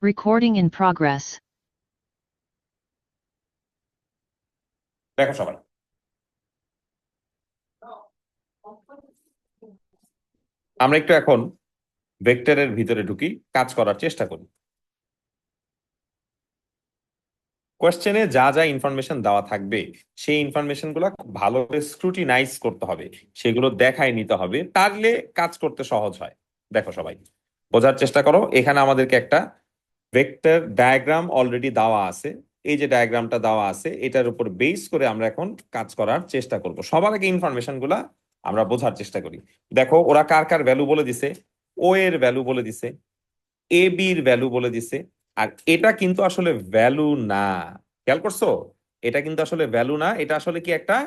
Recording in progress. দেখো সবাই, আমরা একটু এখন ভেক্টরের ভিতরে ঢুকি, কাজ করার চেষ্টা করি। কোয়েশ্চেনে যা যা ইনফরমেশন দেওয়া থাকবে সেই ইনফরমেশন গুলো খুব ভালো করে স্ক্রুটিনাইজ করতে হবে, সেগুলো দেখায় নিতে হবে, তাহলে কাজ করতে সহজ হয়। দেখো সবাই, বোঝার চেষ্টা করো। এখানে আমাদেরকে একটা ভেক্টর ডায়াগ্রাম অলরেডি দেওয়া আছে। এই যে ডায়াগ্রামটা দেওয়া আছে, এটার উপর বেস করে আমরা এখন কাজ করার চেষ্টা করব। সবার আগে ইনফরমেশন গুলা আমরা বোঝার চেষ্টা করি। দেখো ওরা কার কার ভ্যালু বলে দিছে। ও এর ভ্যালু বলে দিছে, এ বির ভ্যালু বলে দিছে। আর এটা কিন্তু আসলে ভ্যালু না, খেয়াল করছো? এটা কিন্তু আসলে ভ্যালু না, এটা আসলে কি একটা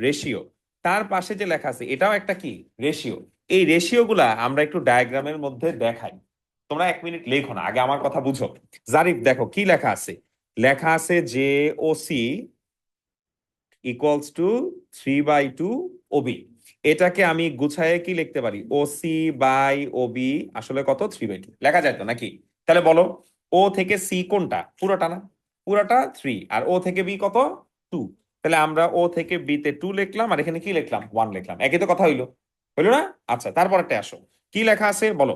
রেশিও। তার পাশে যে লেখা আছে এটাও একটা কি রেশিও। এই রেশিও গুলা আমরা একটু ডায়াগ্রামের মধ্যে দেখাই। তোমরা 1 মিনিট লেখো না, আগে আমার কথা বুঝো। জারিফ দেখো কি লেখা আছে। লেখা আছে যে ওসি ইকুয়ালস টু 3/2 ওবি। এটাকে আমি গুছায়ে কি লিখতে পারি? ওসি বাই ওবি আসলে কত? 3/2 লেখা যায় তো নাকি? তাহলে বলো, ও থেকে সি কোনটা? পুরোটা না? পুরোটা 3, আর ও থেকে বি কত? 2। তাহলে আমরা ও থেকে বি তে 2 লিখলাম, আর এখানে কি লিখলাম? 1 লিখলাম। একই তো কথা হইলো, হইলো না? আচ্ছা, তারপরটা আসো, কি লেখা আছে বলো।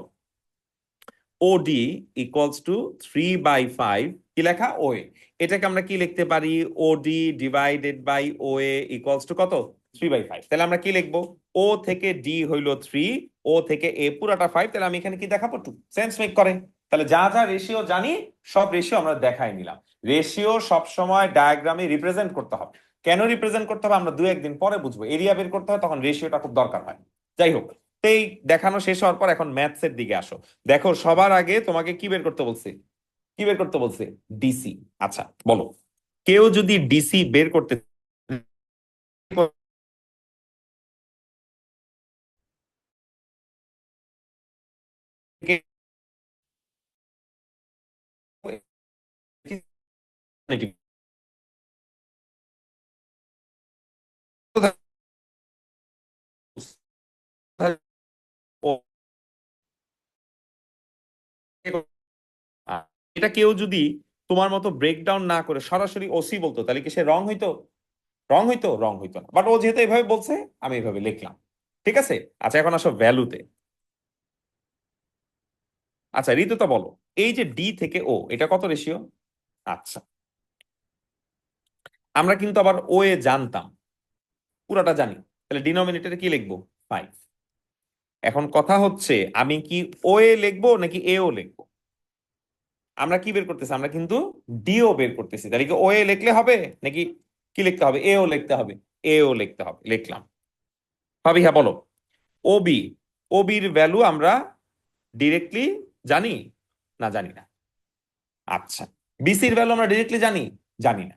ওডি ইকুয়ালস টু 3/5, কি লেখা? ওএ। এটাকে আমরা কি লিখতে পারি? OD divided by OA equals to কত? 3/5। তাহলে আমরা কি লিখবো? ও থেকে ডি হইলো 3, ও থেকে এ পুরাটা 5। তাহলে আমি এখানে কি দেখাবো? 2। সেন্স মেক করে? তাহলে যা যা রেশিও জানি সব রেশিও আমরা দেখাই নিলাম। রেশিও সবসময় ডায়াগ্রামে রিপ্রেজেন্ট করতে হবে। কেন রিপ্রেজেন্ট করতে হবে আমরা 2-1 দিন পরে বুঝবো। এরিয়া বের করতে হয়, তখন রেশিওটা খুব দরকার হয়। যাই হোক, এই দেখানো শেষ হওয়ার পর এখন ম্যাথস এর দিকে আসো। দেখো সবার আগে তোমাকে কি বের করতে বলছে? কি বের করতে বলছে? ডিসি। আচ্ছা বলো, কেউ যদি ডিসি বের করতে এটা কেউ যদি তোমার মতো ব্রেকডাউন না করে সরাসরি ওসি বলতো, তাহলে কি সে রং হইতো? রং হইতো? রং হইতো না। বাট ও যেহেতু এভাবে বলছে, আমি এভাবে লিখলাম। ঠিক আছে। আচ্ছা, এখন আসো ভ্যালুতে। আচ্ছা ঋতু, তো বলো, এই যে ডি থেকে ও, এটা কত রেশিও? আচ্ছা, আমরা কিন্তু আবার ও এ জানতাম, পুরাটা জানি। তাহলে ডিনোমিনেটরে কি লিখবো? 5। এখন কথা হচ্ছে, আমি কি ও এ লিখবো নাকি এ ও লিখবো? আমরা কি বের করতেছি? আমরা কিন্তু ডিও বের করতেছি। তাহলে কি ও এ লিখলে হবে নাকি কি লিখতে হবে? এ ও লিখতে হবে। এ ও লিখতে হবে, লিখলাম। ভাবি হ্যাঁ বলো, ওবি, ওবির ভ্যালু আমরা ডিরেক্টলি জানি না? জানি না। আচ্ছা, বিসির ভ্যালু আমরা ডিরেক্টলি জানি? জানি না।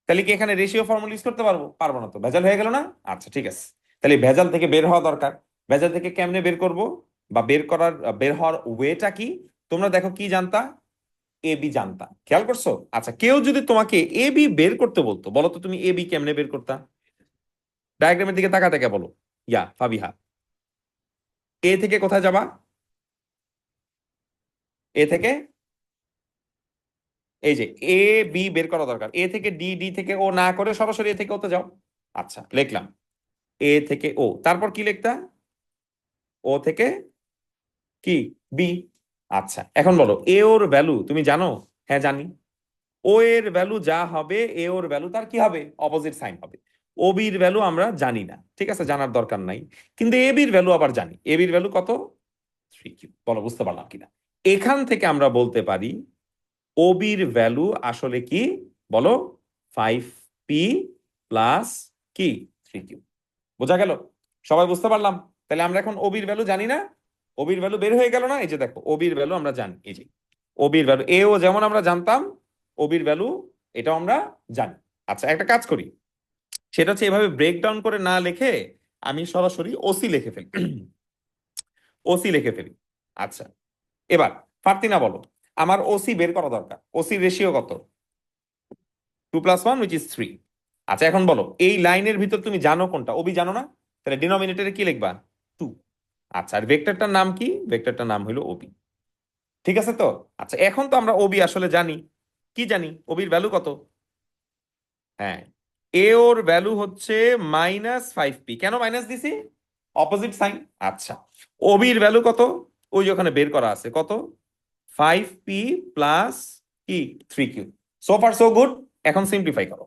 তাহলে কি এখানে রেশিও ফর্মুলা ইউজ করতে পারবো? পারবো না, তো ভেজাল হয়ে গেল না? আচ্ছা ঠিক আছে, তাহলে ভেজাল থেকে বের হওয়া দরকার। ভেজাল থেকে কেমনে বের করব, বা বের হওয়ার ওয়েটা কি? তোমরা দেখো কি জানতা? এ বি জানতা, খেয়াল করছো? আচ্ছা, কেউ যদি তোমাকে এ বি বের করতে বলতো, বলো তো তুমি এ বি কেমনে বের করতা? ডায়াগ্রামের দিকে তাকা তাকা বলো। ইয়া ফাবিহা, এ থেকে কোথায় যাবা? এ থেকে, এই যে এ বি বের করা দরকার। এ থেকে ডি, ডি থেকে ও না করে সরাসরি এ থেকে ওতে যাও। আচ্ছা লিখলাম এ থেকে ও, তারপর কি লিখতা? ও থেকে কি? বি। আচ্ছা এখন বলো, এ ওর ভ্যালু তুমি জানো? হ্যাঁ জানি। ও এর ভ্যালু যা হবে, এ ওর ভ্যালু তার কি হবে? অপোজিট সাইন হবে। ও বির ভ্যালু আমরা জানি না, ঠিক আছে, জানার দরকার নাই। কিন্তু এ বির ভ্যালু আবার জানি। এ বির ভ্যালু কত? 3 কিউব। বলো বুঝতে পারলাম কিনা? এখান থেকে আমরা বলতে পারি ও বির ভ্যালু আসলে কি? বলো, 5p প্লাস কি? 3 কিউব। বোঝা গেল? সবাই বুঝতে পারলাম? তাহলে আমরা এখন ওবির ভ্যালু জানি না? ওবির ভ্যালু বের হয়ে গেল না? এই যে দেখো, ওবির ভ্যালু আমরা জানি। এই যে ওবির ভ্যালু এও যেমন আমরা জানতাম, ওবির ভ্যালু এটাও আমরা জানি। আচ্ছা একটা কাজ করি, সেটা হচ্ছে এভাবে ব্রেকডাউন করে না লিখে আমি সরাসরি ওসি লিখে ফেলি। ওসি লিখে ফেলি। আচ্ছা, এবার ফারতিনা বলো, আমার ওসি বের করা দরকার। ওসি রেশিও কত? 2+1 উইচ ইজ 3। আচ্ছা এখন বলো, এই লাইনের ভিতর তুমি জানো কোনটা? ওবি জানো না? তাহলে ডিনোমিনেটরে কি লিখবা? 2। আচ্ছা, আর ভেক্টরটার নাম কি? ভেক্টরটার নাম হলো ওবি। ঠিক আছে তো? আচ্ছা, এখন তো আমরা ওবি আসলে জানি। কি জানি? ওবির ভ্যালু কত? হ্যাঁ, এ ওর ভ্যালু হচ্ছে -5p। কেন মাইনাস দিছি? Opposite sign. আচ্ছা, ওবির ভ্যালু কত? ওই যে ওখানে বের করা আছে, কত? 5p প্লাস কি 3q। So far so good. এখন সিম্পলিফাই করো,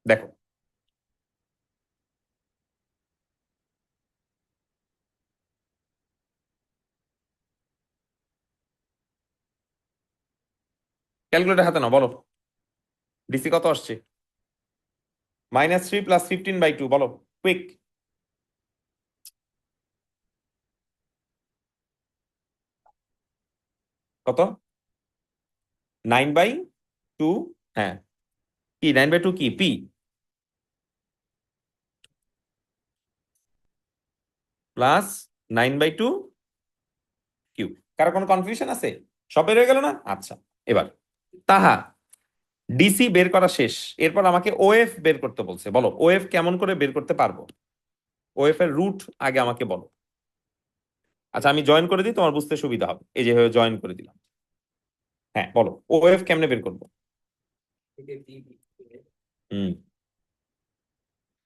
দেখো। ক্যালকুলেটর হাতে নাও, বলো ডিসি কত আসছে। -3 প্লাস 15/2, বলো কুইক। কত? 9/2। হ্যাঁ, কি 9/2 কি পি প্লাস 9/2 কিউ। কারো কোনো কনফিউশন আছে? সব বের হয়ে গেল না? আচ্ছা, এবার তাহা ডিসি বের করা শেষ। এরপর আমাকে ওএফ বের করতে বলছে। বলো ওএফ কেমন করে বের করতে পারবো? ওএফ এর রুট আগে আমাকে বলো। আচ্ছা, আমি জয়েন করে দিই, তোমার বুঝতে সুবিধা হবে। এই যে জয়েন করে দিলাম। হ্যাঁ, বলো ওএফ কেমনে বের করবো? হুম,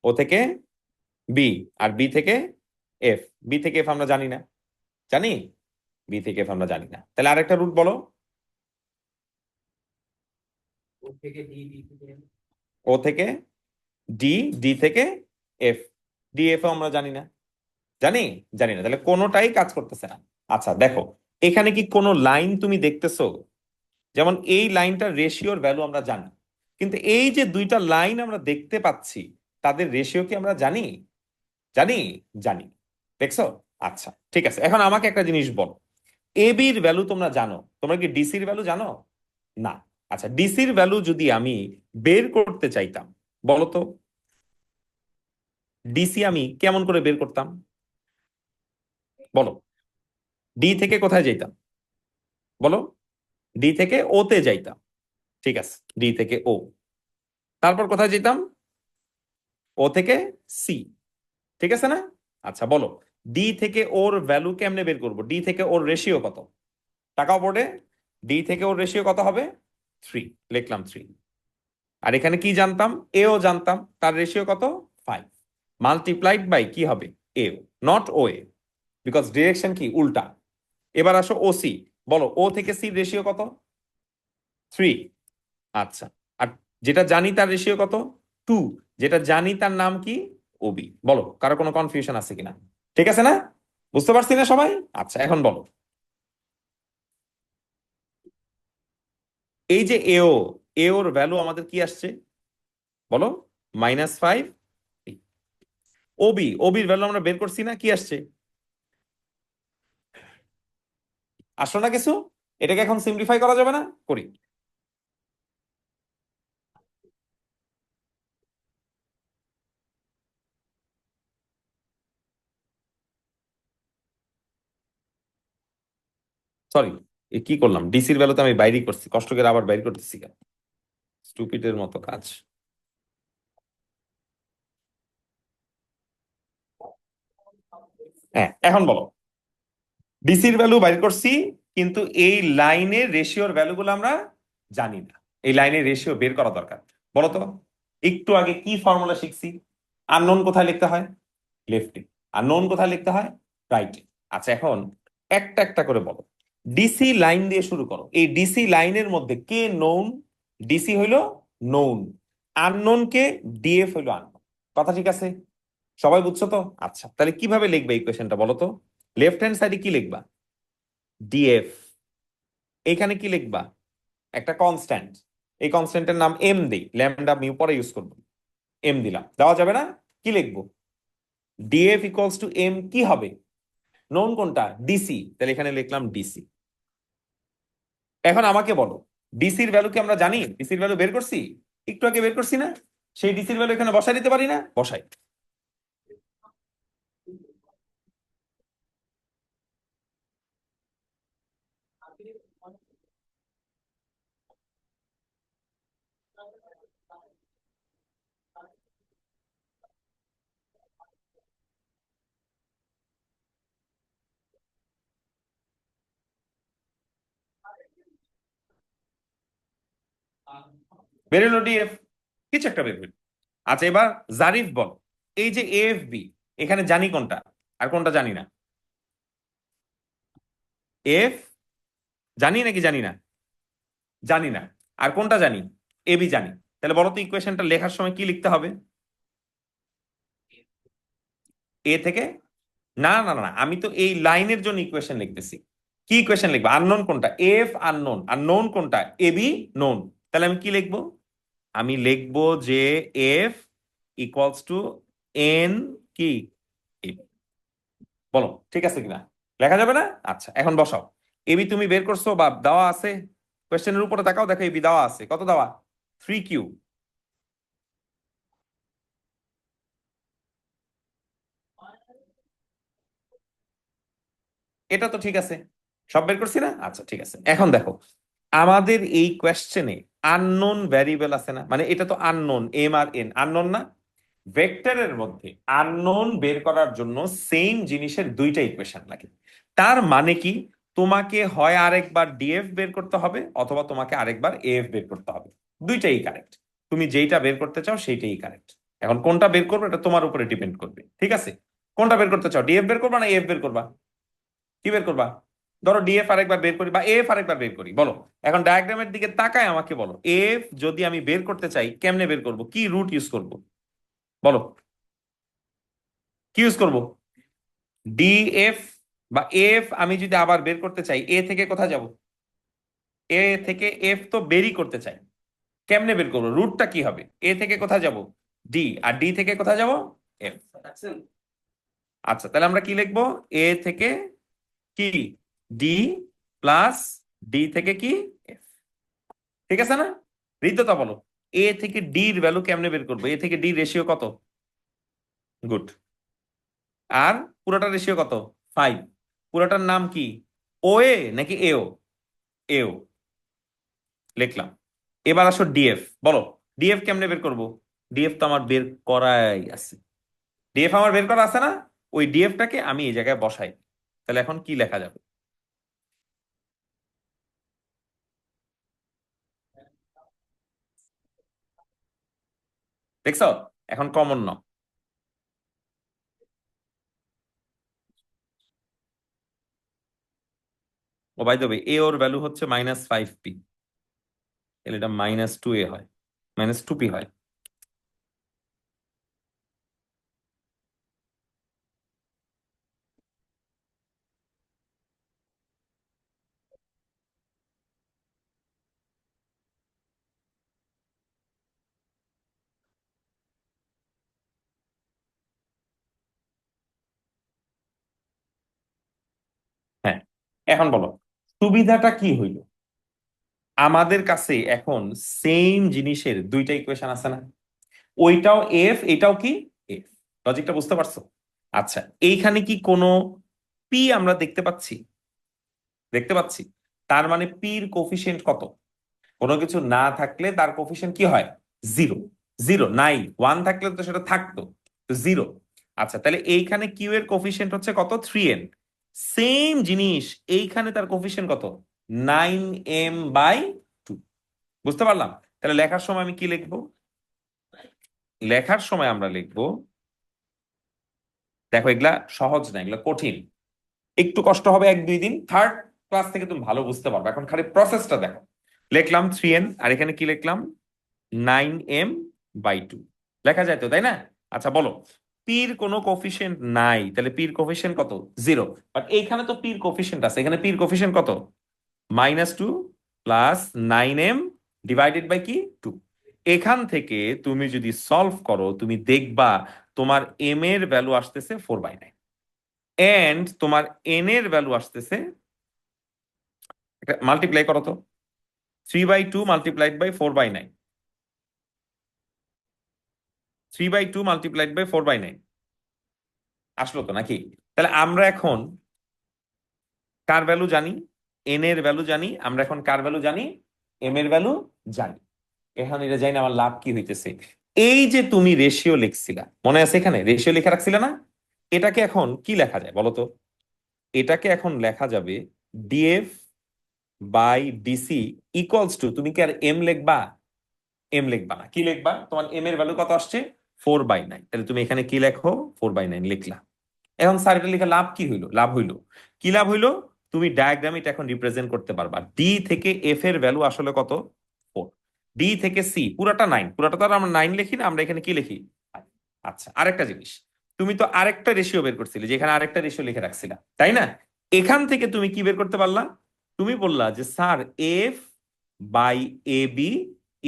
ও থেকে বি, আর বি থেকে এফ। বি থেকে এফ আমরা জানি না। জানি? বি থেকে এফ আমরা জানি না, তাহলে আরেকটা রুট বলো। ও থেকে ডি, ডি থেকে এফ। ডি এফ আমরা জানি না। জানি? জানি না, তাহলে কোনোটাই কাজ করতেছে না। আচ্ছা দেখো, এখানে কি কোনো লাইন তুমি দেখতেছো? যেমন এই লাইনটার রেশিওর ভ্যালু আমরা জানি, কিন্তু এই যে দুইটা লাইন আমরা দেখতে পাচ্ছি, তাদের রেশিও কি আমরা জানি? জানি? জানি। দেখছো? আচ্ছা, ঠিক আছে, এখন আমাকে একটা জিনিস বলো। এ বির ভ্যালু তোমরা জানো, তোমরা কি ডিসির ভ্যালু জানো? না। আচ্ছা, ডিসির ভ্যালু যদি আমি বের করতে চাইতাম, বলো তো ডিসি আমি কেমন করে বের করতাম? বলো, ডি থেকে কোথায় যাইতাম? বলো, ডি থেকে ও তে যাইতাম। ঠিক আছে, ডি থেকে ও। তারপর কোথায় যেতাম? ও থেকে সি। ঠিক আছে না? আচ্ছা বলো, ডি থেকে ওর ভ্যালু কেমনে বের করবো? ডি থেকে ওর রেশিও কত? টাকাও বোর্ডে। ডি থেকে ওর রেশিও কত হবে? 3। লিখলাম 3। আর এখানে কি জানতাম? এও জানতাম, তার রেশিও কত? 5। মাল্টিপ্লাইড বাই কি হবে? A, not O A, because direction কি উল্টা। এবার আসো ও সি। বলো ও থেকে সি রেশিও কত? 3। আচ্ছা, আর যেটা জানি তার রেশিও কত? 2। যেটা জানি তার নাম কি? ওবি। বলো কারো কোনো কনফিউশন আছে কিনা? ঠিক আছে না? বুঝতে পারছি না সবাই? আচ্ছা, এখন বলো, এই যে এও, এওর ভ্যালু আমাদের কি আসছে? বলো, -5। ওবি, ওবির ভ্যালু আমরা বের করছি না, কি আসছে? আসলো না কিছু? এটাকে এখন সিম্পলিফাই করা যাবে না? করি। সরি, কি করলাম? ডিসির ভ্যালু তো আমি বাইরেই করছি, কষ্ট করে আবার বাইর করতেছি কেন? স্টুপিডের মতো কাজ। হ্যাঁ, এখন বলো, ডিসির ভ্যালু বাইর করছি, কিন্তু এই লাইনের রেশিওর ভ্যালুগুলো আমরা জানি না। এই লাইনের রেশিও বের করা দরকার। বলো তো, একটু আগে কি ফর্মুলা শিখছি? আননোন কোথায় লিখতে হয়? লেফটে। আর নোন কোথায় লিখতে হয়? রাইটে। আচ্ছা, এখন একটা একটা করে বলো। ডিসি লাইন দিয়ে শুরু করো। এই ডিসি লাইনের মধ্যে কে নোন? ডিসি হইল নোন, আননোন কে? ডিএফ হইল আননোন। কথা ঠিক আছে? সবাই বুঝছো তো? আচ্ছা, তাহলে কিভাবে লিখবে ইকুয়েশনটা বলো তো? লেফট হ্যান্ড সাইডে কি লিখবা? ডিএফ। এইখানে কি লিখবা? একটা কনস্ট্যান্ট। এই কনস্ট্যান্টের নাম এম দেই, ল্যামডা মিউ পরে ইউজ করবো। এম দিলাম, দেওয়া যাবে না? কি লিখবো? ডিএফ ইকুয়ালস টু এম কি হবে? নোন কোনটা? ডিসি, তাহলে এখানে লিখলাম ডিসি। এখন আমাকে বলো, ডিসির ভ্যালু কি আমরা জানি? ডিসির ভ্যালু বের করছি, একটু আগে বের করছি না? সেই ডিসির ভ্যালু এখানে বসাই দিতে পারি না? বসাই। বেরোলো ডিএফ, কিছু একটা বের হইলো। আচ্ছা এবার জারিফ বল, এই যে এএফবি, এখানে জানি কোনটা আর কোনটা জানি না? এফ জানি নাকি জানি না? জানি না। আর কোনটা জানি? এবি জানি। তাহলে বলো তো ইকুয়েশনটা লেখার সময় কি লিখতে হবে? এ থেকে, না না না, আমি তো এই লাইনের জন্য ইকুয়েশন লিখতেছি। কি ইকুয়েশন লিখবো? আননোন কোনটা? এফ আননোন, আর নোন কোনটা? AB known. তাহলে আমি কি লিখবো? আমি লিখবো যে এফ ইকুয়ালস টু এন কি AB। বলো ঠিক আছে কিনা? লেখা যাবে না? আচ্ছা এখন বসাও। এবি তুমি বের করছো বা দেওয়া আছে? কোয়েশ্চেনের উপরে তাকাও, দেখো এবি দেওয়া আছে, কত দেওয়া? 3Q। এটা তো ঠিক আছে, সব বের করছি না? আচ্ছা ঠিক আছে, এখন দেখো আমাদের এই কোয়েশ্চেনে আননোন ভ্যারিয়েবল আছে না, মানে এটা তো unknown, M R N unknown না? ভেক্টরের মধ্যে আননোন বের করার জন্য সেম জিনিসের দুইটা ইকুয়েশন লাগে। তার মানে কি, তোমাকে হয় আরেকবার ডিএফ বের করতে হবে অথবা তোমাকে আরেকবার এফ বের করতে হবে। দুইটাই কারেক্ট, তুমি যেইটা বের করতে চাও সেইটাই কারেক্ট। এখন কোনটা বের করবে এটা তোমার উপরে ডিপেন্ড করবে, ঠিক আছে? কোনটা বের করতে চাও, ডিএফ বের করবা না এফ বের করবা? কি বের করবা? ধরো ডিএফ আরেকবার বের করি বা এফ আরেকবার বের করি, বলো। এখন ডায়াগ্রামের দিকে তাকায় আমাকে বলো, এফ যদি আমি বের করতে চাই কেমনে বের করব, কি রুট ইউজ করব? বলো কি ইউজ করব? ডিএফ বা এফ আমি যদি আবার বের করতে চাই, এ থেকে কোথায় যাব? এ থেকে এফ তো বেরই করতে চাই, কেমনে বের করবো? রুটটা কি হবে? এ থেকে কোথায় যাব? ডি, আর ডি থেকে কোথায় যাব? এফ। আচ্ছা তাহলে আমরা কি লিখবো? এ থেকে কি ডি প্লাস ডি থেকে কি এফ, ঠিক আছে না? ঋদ্ধতা বলো, এ থেকে ডি এর ভ্যালু কেমনে বের করবো? এ থেকে ডি রেশিও কত? গুড। আর পুরোটা রেশিও কত? 5। পুরোটার নাম কি? ও এ নাকি এও? এও লিখলাম। এবার আসো ডিএফ, বলো ডিএফ কেমনে বের করব? ডিএফ তো আমার বের করাই আছে, ডিএফ আমার বের করা আছে না? ওই ডিএফটাকে আমি এই জায়গায় বসাই। তাহলে এখন কি লেখা যাবে? দেখছো? এখন কমন নাও। ও বাই দ্য ওয়ে, এ ওর ভ্যালু হচ্ছে -5p, তাহলে এটা -2a হয়, -2p হয়। হ্যাঁ, এখন বলো সুবিধাটা কি হইল? আমাদের কাছে এখন সেম জিনিসের দুইটা ইকুয়েশন আছে না? ওইটাও এফ, এটাও কি এফ। লজিকটা বুঝতে পারছো? আচ্ছা, এইখানে কি কোনো পি আমরা দেখতে পাচ্ছি? দেখতে পাচ্ছি। তার মানে পির কোফিশিয়েন্ট কত? কোনো কিছু না থাকলে তার কোফিশিয়েন্ট কি হয়? জিরো। জিরো নাই, ওয়ান থাকলে তো সেটা থাকতো, তো জিরো। আচ্ছা তাহলে এইখানে কিউ এর কোফিশিয়েন্ট হচ্ছে কত? 3n। সেম জিনিস এইখানে তার কোফিশিয়েন্ট কত? 9m/2। বুঝতে পারলাম? তাহলে লেখার সময় আমি কি লিখবো? লেখার সময় আমরা লিখবো, দেখো এগুলা সহজ না, এগুলা কঠিন, একটু কষ্ট হবে 1-2 দিন, থার্ড ক্লাস থেকে তুমি ভালো বুঝতে পারবে। এখন খালি প্রসেসটা দেখো। লিখলাম 3n, আর এখানে কি লিখলাম? 9m/2 লেখা যায় তো, তাই না? আচ্ছা বলো, পির কোনো কোফিশিয়েন্ট নাই, তাহলে পির কোফিশিয়েন্ট কত? জিরো। বাট এইখানে তো পির কোফিশিয়েন্ট আছে, এখানে পির কোফিশিয়েন্ট কত? -2 প্লাস 9m ডিভাইডেড বাই কি 2। এখান থেকে তুমি যদি সলভ করো তুমি দেখবা তোমার এম এর ভ্যালু আসতেছে 4/9, এন্ড তোমার এন এর ভ্যালু আসতেছে, মাল্টিপ্লাই করো তো, 3/2 মাল্টিপ্লাইড বাই 4/9, 3/2 মাল্টিপ্লাইড বাই 4/9 আসলো তো নাকি? তাহলে আমরা এখন কার ভ্যালু জানি? এন এর ভ্যালু জানি আমরা, এখন কার ভ্যালু জানি? এম এর ভ্যালু জানি। এখন এটা জানি না, আমার লাভ কি হইতেছে? এই যে তুমি রেশিও লিখছিলা, মনে আছে এখানে রেশিও লেখা রাখছিলে না? এটাকে এখন কি লেখা যায় বলো তো? এটাকে এখন লেখা যাবে DF by DC equals to, তুমি কি আর এম লিখবা? এম লিখবা না। কি লিখবা? তোমার এম এর ভ্যালু কত আসছে? 4/9। তাহলে তুমি এখানে কি লেখো? 4/9 লিখলা। এখন স্যার এটা লিখে লাভ কি হইলো? লাভ হইলো কি? লাভ হইলো তুমি ডায়াগ্রামে এটা এখন রিপ্রেজেন্ট করতে পারবা। ডি থেকে এফ এর ভ্যালু আসলে কত? 4। ডি থেকে সি পুরাটা 9, পুরাটা তো আর আমরা 9 লিখি না, আমরা এখানে কি লিখি? আচ্ছা, আরেকটা জিনিস, তুমি তো আরেকটা রেশিও বের করছিলে, যেখানে আরেকটা রেশিও লিখে রাখছিলা, তাই না? এখান থেকে তুমি কি বের করতে পারলা? তুমি বললা যে sir F by A B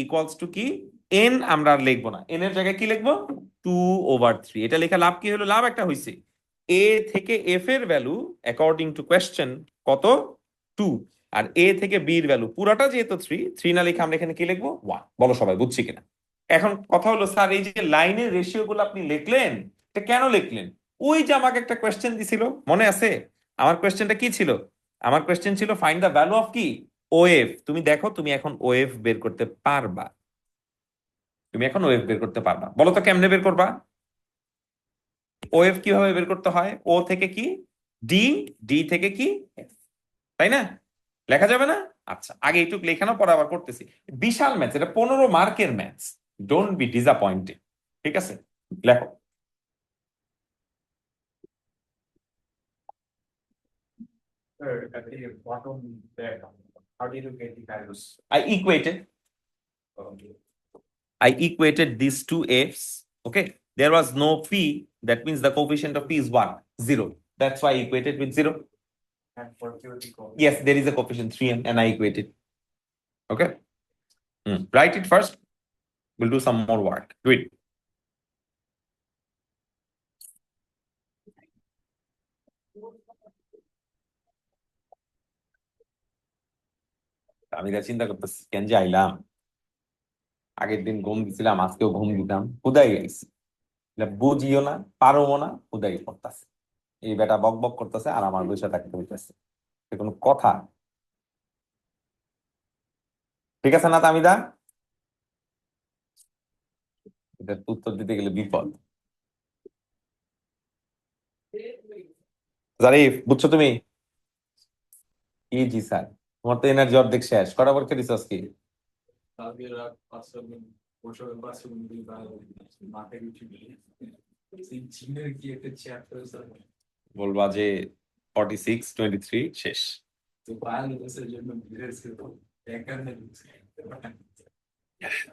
equals to কি? এন আমরা আর লিখবো না, এন এর জায়গায় কি লিখবো? 2/3। এটা লেখা লাভ কি হলো? লাভ একটা হয়েছে, এ থেকে এফ এর ভ্যালু অ্যাকর্ডিং টু কোয়েশ্চেন কত? 2। আর এ থেকে বি এর ভ্যালু পুরাটা যেহেতু 3, 3 না লিখে আমরা এখানে কি লিখবো? 1। বলো সবাই বুঝছি কিনা? এখন কথা হলো স্যার এই যে লাইনের রেশিও গুলো আপনি লিখলেন, এটা কেন লিখলেন? ওই যে আমাকে একটা কোয়েশ্চেন দিছিল, মনে আছে? আমার কোয়েশ্চেনটা কি ছিল? আমার কোয়েশ্চেন ছিল ফাইন্ড দ্য ভ্যালু অফ কি? ওএফ। তুমি দেখো তুমি এখন ওএফ বের করতে পারবা। তুমি এখন ওএফ বের করতে পারবা। বলো তো কেমনে বের করবা? ওএফ কিভাবে বের করতে হয়? ও থেকে কি? ডি, ডি থেকে কি? F, তাই না? লেখা যাবে না? আচ্ছা, আগে একটু লেখানো, পরে আবার করতেছি। বিশাল ম্যাথস, এটা 15 মার্কের ম্যাথস। Don't be disappointed. ঠিক আছে, লেখো। I equated I equated these two f's. Okay, there was no p. That means the coefficient of p is what? 0. That's why I equated with 0. Yes, there is a coefficient 3 and I equated. Okay. Write it first. We'll do some more work. Do it. আমি যা চিন্তা করতেছি কেন যে আইলাম, আগের দিন ঘুম দিছিলাম, আজকেও ঘুম দিতাম, হুদাই আইছি। এটা বুঝিও না, পারবো না, হুদাই করতেছে। এই বেটা বক বক করতেছে আর আমার বসে থাকতে হইতেছে। এটা কোনো কথা? ঠিক আছে না তামিদা? এটার উত্তর দিতে গেলে বিপদ। জারিফ, বুঝছো তুমি? কি জি স্যার? তোমার তো এনার্জি অর্ধেক শেষ। কটা পরীক্ষা দিছো আজকে? বলবা যে 46, 23 শেষ।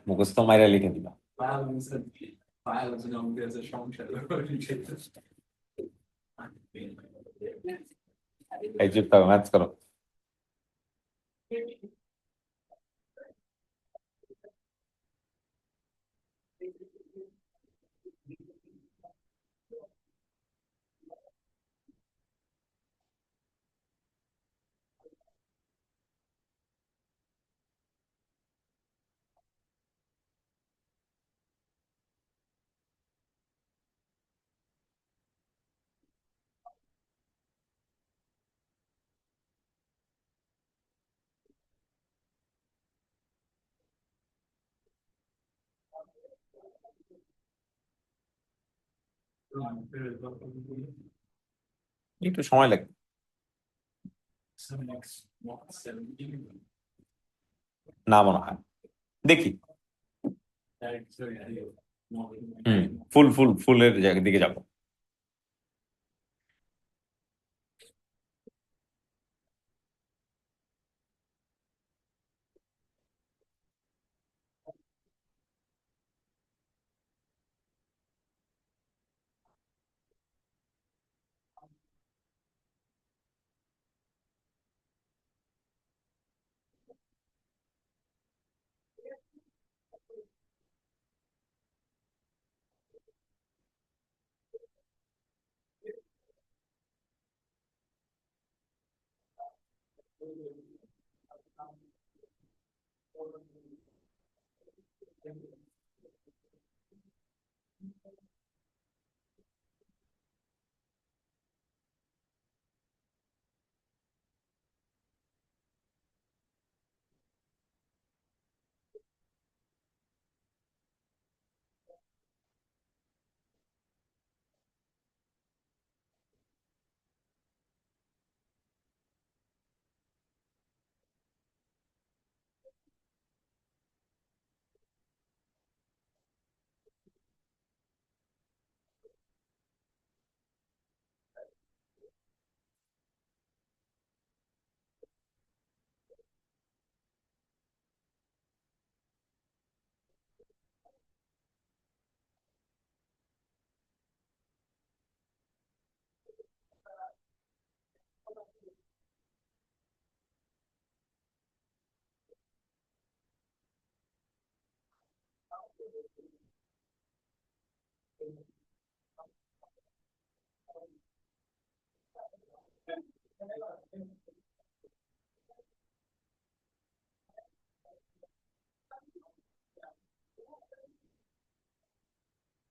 মুখস্থ মাইরা লিখে দিবা। এই চুপ থাকো, ম্যাথস করো। একটু সময় লাগবে। না মনে হয়, দেখি। ফুলের দিকে যাবো।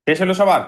শেষ হলো সবার?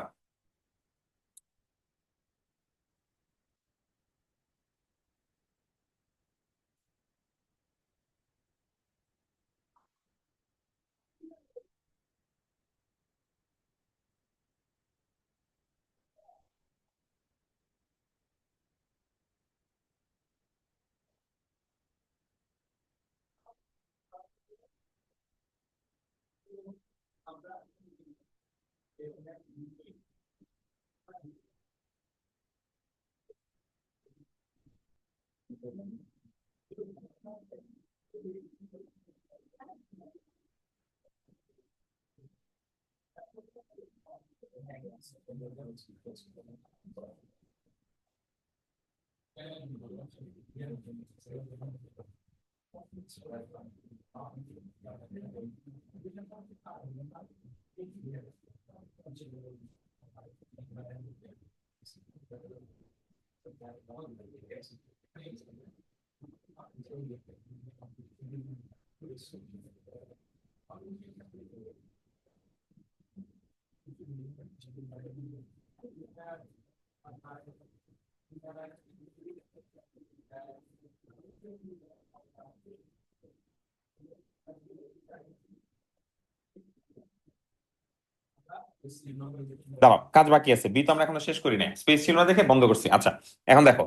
দাঁড়াও, কাজ বাকি আছে। বি তো আমরা এখনো শেষ করি নাই, স্পেস ছিল না দেখে বন্ধ করছি। আচ্ছা, এখন দেখো।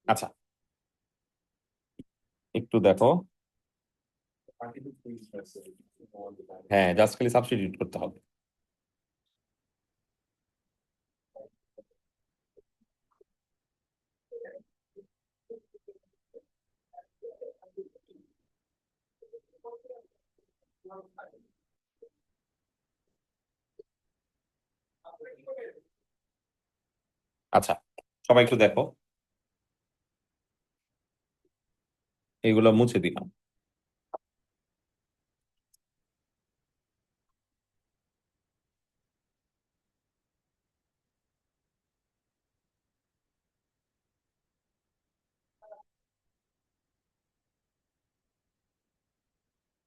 আচ্ছা, একটু দেখো। হ্যাঁ, জাস্ট খালি সাবস্টিটিউট করতে হবে। আচ্ছা, সবাই একটু দেখো, এগুলো মুছে দিলাম।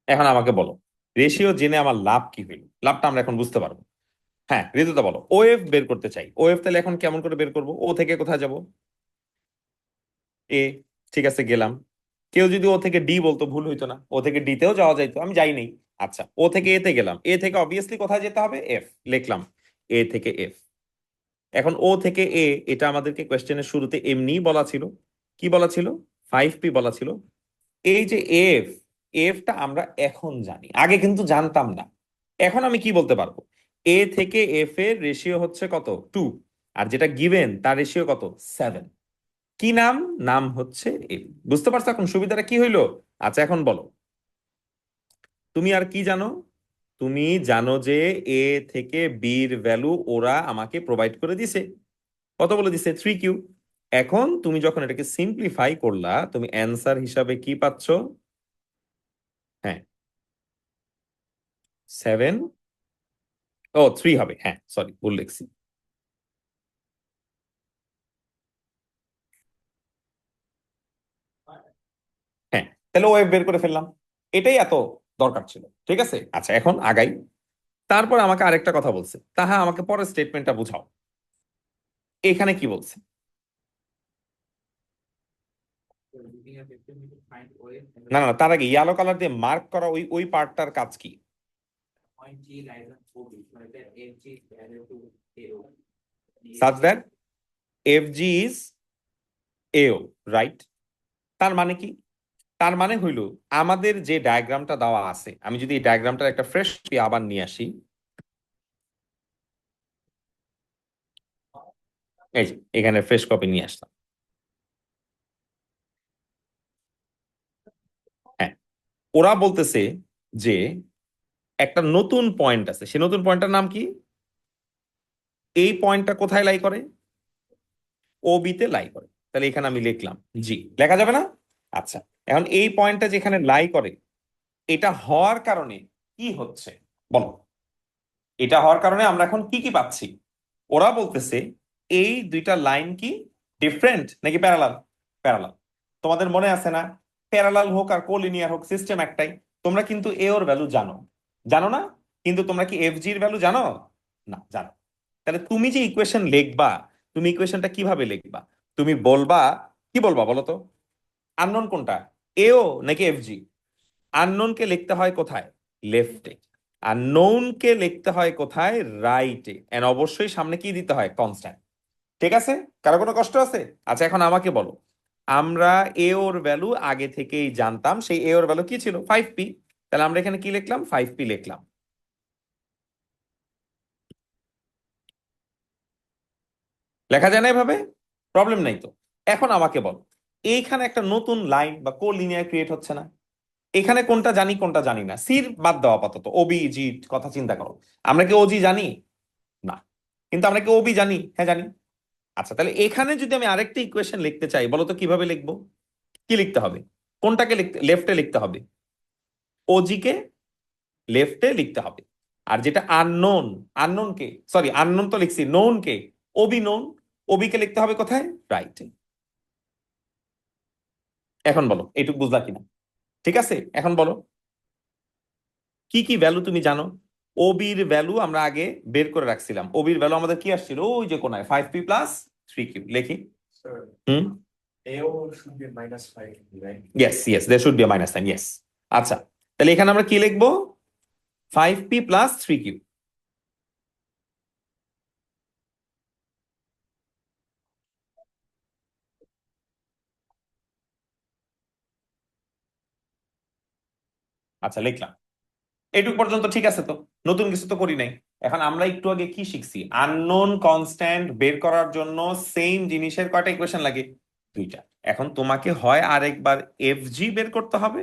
এখন আমাকে বলো, রেশিও জেনে আমার লাভ কি হইল? লাভটা আমরা এখন বুঝতে পারবো। হ্যাঁ, ঋতুতা বলো। ওএফ বের করতে চাই। ওএফ তাহলে এখন কেমন করে বের করবো? ও থেকে কোথায় যাব? এ। ঠিক আছে, গেলাম। কেউ যদি ও থেকে ডি বলতো ভুল হইতো না? ও থেকে ডি তেও যাওয়া যাইতো, আমি যাই নাই। আচ্ছা, ও থেকে এ তে গেলাম। এ থেকে অবভিয়াসলি কোথায় যেতে হবে? এফ। লিখলাম এ থেকে এফ। এখন ও থেকে এ, এটা আমাদেরকে কোয়েশ্চেনের শুরুতে এমনি বলা ছিল। কি বলা ছিল? 5p বলা ছিল। এই যে এফ, এফটা আমরা এখন জানি, আগে কিন্তু জানতাম না। এখন আমি কি বলতে পারবো? এ থেকে এফ এর রেশিও হচ্ছে কত? 2। আর যেটা গিভেন তার রেশিও কত? 7। কি নাম? নাম হচ্ছে এফ। বুঝতে পারছো এখন সুবিধাটা কি হইলো? আচ্ছা, এখন বলো, তুমি আর কি জানো? তুমি জানো যে এ থেকে বির ভ্যালু ওরা আমাকে প্রোভাইড করে দিছে। কত বলে দিছে? 3q। এখন তুমি যখন এটাকে সিম্পলিফাই করলা, তুমি অ্যান্সার হিসাবে কি পাচ্ছ? হ্যাঁ, 7। ও, 3 হবে। হ্যাঁ, সরি, ভুল লিখছি। হ্যাঁ, তাহলে ওয়েব বের করে ফেললাম। এটাই এত দরকার ছিল। ঠিক আছে, আচ্ছা, এখন আগাই। তারপর আমাকে আরেকটা কথা বলছে, তাহা আমাকে পরের স্টেটমেন্টটা বুঝাও। এখানে কি বলছে? না না, তার আগে ইয়ালো কালার দিয়ে মার্ক করা ওই ওই পার্টটার কাজ কি? Such that F G is এও, রাইট? তার মানে কি? তার মানে হইল, আমাদের যে ডায়াগ্রামটা দেওয়া আছে, আমি যদি এই ডায়াগ্রামটার একটা ফ্রেশ আবার নিয়ে আসি। এই যে এখানে ফ্রেশ কপি নিয়ে আসলাম। হ্যাঁ, ওরা বলতেছে যে একটা নতুন পয়েন্ট আছে, সেই নতুন পয়েন্টটার নাম কি? এই পয়েন্টটা কোথায় লাই করে? ও বি তে লাই করে। তাহলে এখানে আমি লিখলাম জি। লেখা যাবে না? আচ্ছা, এখন এই পয়েন্টটা যেখানে লাই করে, এটা হওয়ার কারণে কি হচ্ছে বলো? এটা হওয়ার কারণে আমরা এখন কি কি পাচ্ছি? ওরা বলতেছে এই দুইটা লাইন কি ডিফারেন্ট নাকি প্যারালাল? প্যারালাল। তোমাদের মনে আছে না, প্যারালাল হোক আর কোলিনিয়ার হোক সিস্টেম একটাই। তোমরা কিন্তু এ ওর ভ্যালু জানো, জানো না? কিন্তু তোমরা কি এফ জির ভ্যালু জানো? না, জানো। তাহলে তুমি যে ইকুয়েশন লিখবা, তুমি ইকুয়েশনটা কিভাবে লিখবা? তুমি বলবা, কি বলবা বলো তো? আননোন কোনটা, এও নাকি এফ জি? আননোনকে লিখতে হয় কোথায়? লেফটে। আর নোনকে লিখতে হয় কোথায়? রাইটে। এন্ড অবশ্যই সামনে কি দিতে হয়? কনস্ট্যান্ট। ঠিক আছে? কারো কোনো কষ্ট আছে? আচ্ছা, এখন আমাকে বলো, আমরা এ ওর ভ্যালু আগে থেকেই জানতাম, সেই এ ওর ভ্যালু কি ছিল? 5p। তাহলে আমরা এখানে কি লিখলাম? 5p লিখলাম। লেখা যায় না এভাবে? প্রবলেম নাই তো। এখন আমাকে বলো, এইখানে একটা নতুন লাইন বা কো লিনিয়ার ক্রিয়েট হচ্ছে না? এখানে কোনটা জানি কোনটা জানি না, সির বাদ দাও আপাতত, ওবি জি কথা চিন্তা করো। আমরা কি ওজি জানি? না। কিন্তু আমরা কি ওবি জানি? হ্যাঁ, জানি। আচ্ছা, তাহলে এখানে যদি আমি আরেকটা ইকুয়েশন লিখতে চাই, বলো তো কিভাবে লিখবো? কি লিখতে হবে? কোনটাকে লিখতে, লেফটে লিখতে হবে? ওজি কে লেফটে লিখতে হবে। আর যেটা আননোন, আননোন কে, সরি আননোন তো লিখছি, নোন কে, ওবি নোন, ওবি কে লিখতে হবে কোথায়? রাইটে। এখন বলো এইটুকু বুঝলা কিনা? ঠিক আছে, এখন বলো কি কি ভ্যালু তুমি জানো? ওবির ভ্যালু আমরা আগে বের করে রাখছিলাম। ওবির ভ্যালু আমাদের কি আসছিল? ওই যে কোনায় 5p প্লাস 3q লেখি। Hmm, AO should be minus 5, right? Yes yes, there should be minus sign, yes. আচ্ছা, তাহলে এখানে আমরা কি লিখবো? 5p plus 3q। আচ্ছা, লিখলাম। এইটুকু পর্যন্ত ঠিক আছে তো? নতুন কিছু তো করি নাই। এখন আমরা একটু আগে কি শিখছি? আননোন কনস্ট্যান্ট বের করার জন্য সেম জিনিসের কয়টা ইকুয়েশন লাগে? দুইটা। এখন তোমাকে হয় আরেকবার এফ জি বের করতে হবে,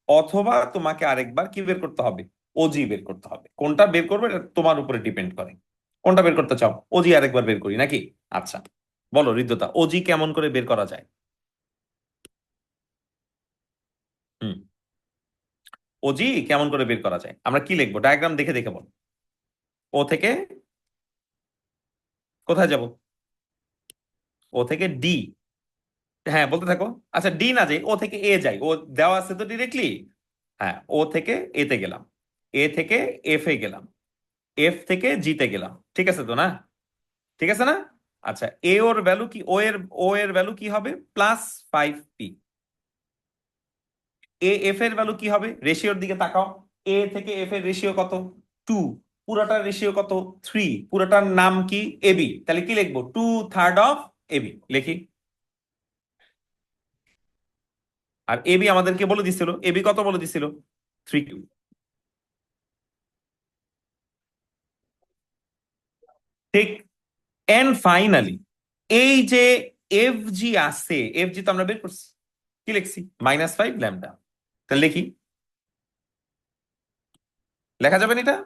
অথবা তোমাকে আরেকবার কি বের করতে হবে? ওজি বের করতে হবে। কোনটা বের করবে এটা তোমার উপরে ডিপেন্ড করে। কোনটা বের করতে চাও? ওজি আরেকবার বের করি নাকি? আচ্ছা, বলো হৃদ্যতা, ওজি কেমন করে বের করা যায়? হুম, ওজি কেমন করে বের করা যায়? আমরা কি লিখবো? ডায়াগ্রাম দেখে দেখে বল। ও থেকে কোথায় যাব? ও থেকে ডি। হ্যাঁ, বলতে থাকো। আচ্ছা, ডি না যাই, ও থেকে এ যাই, ও দেওয়া আছে তো ডিরেক্টলি। হ্যাঁ, ও থেকে এতে গেলাম, এ থেকে এফ এ গেলাম, এফ থেকে জিতে গেলাম। ঠিক আছে তো না? ঠিক আছে না? আচ্ছা, এ ওর ভ্যালু কি, ও এর ভ্যালু কি হবে? Plus 5p। এ এফ এর ভ্যালু কি হবে? রেশিওর দিকে তাকাও। এ থেকে এফ এর রেশিও কত? 2। পুরাটার রেশিও কত? 3। পুরাটার নাম কি? এবি। তাহলে কি লিখবো? 2/3 অফ এবি লিখি। আর এবি আমাদেরকে বলে দিছিল, এবি কত বলে দিছিল? 3q। ঠিক। এন্ড ফাইনালি এই যে এফ জি আছে, এফ জি তো আমরা বের করছি। কি লিখছি? -5 ল্যামডা। তাহলে লিখি। লেখা যাবে না এটা?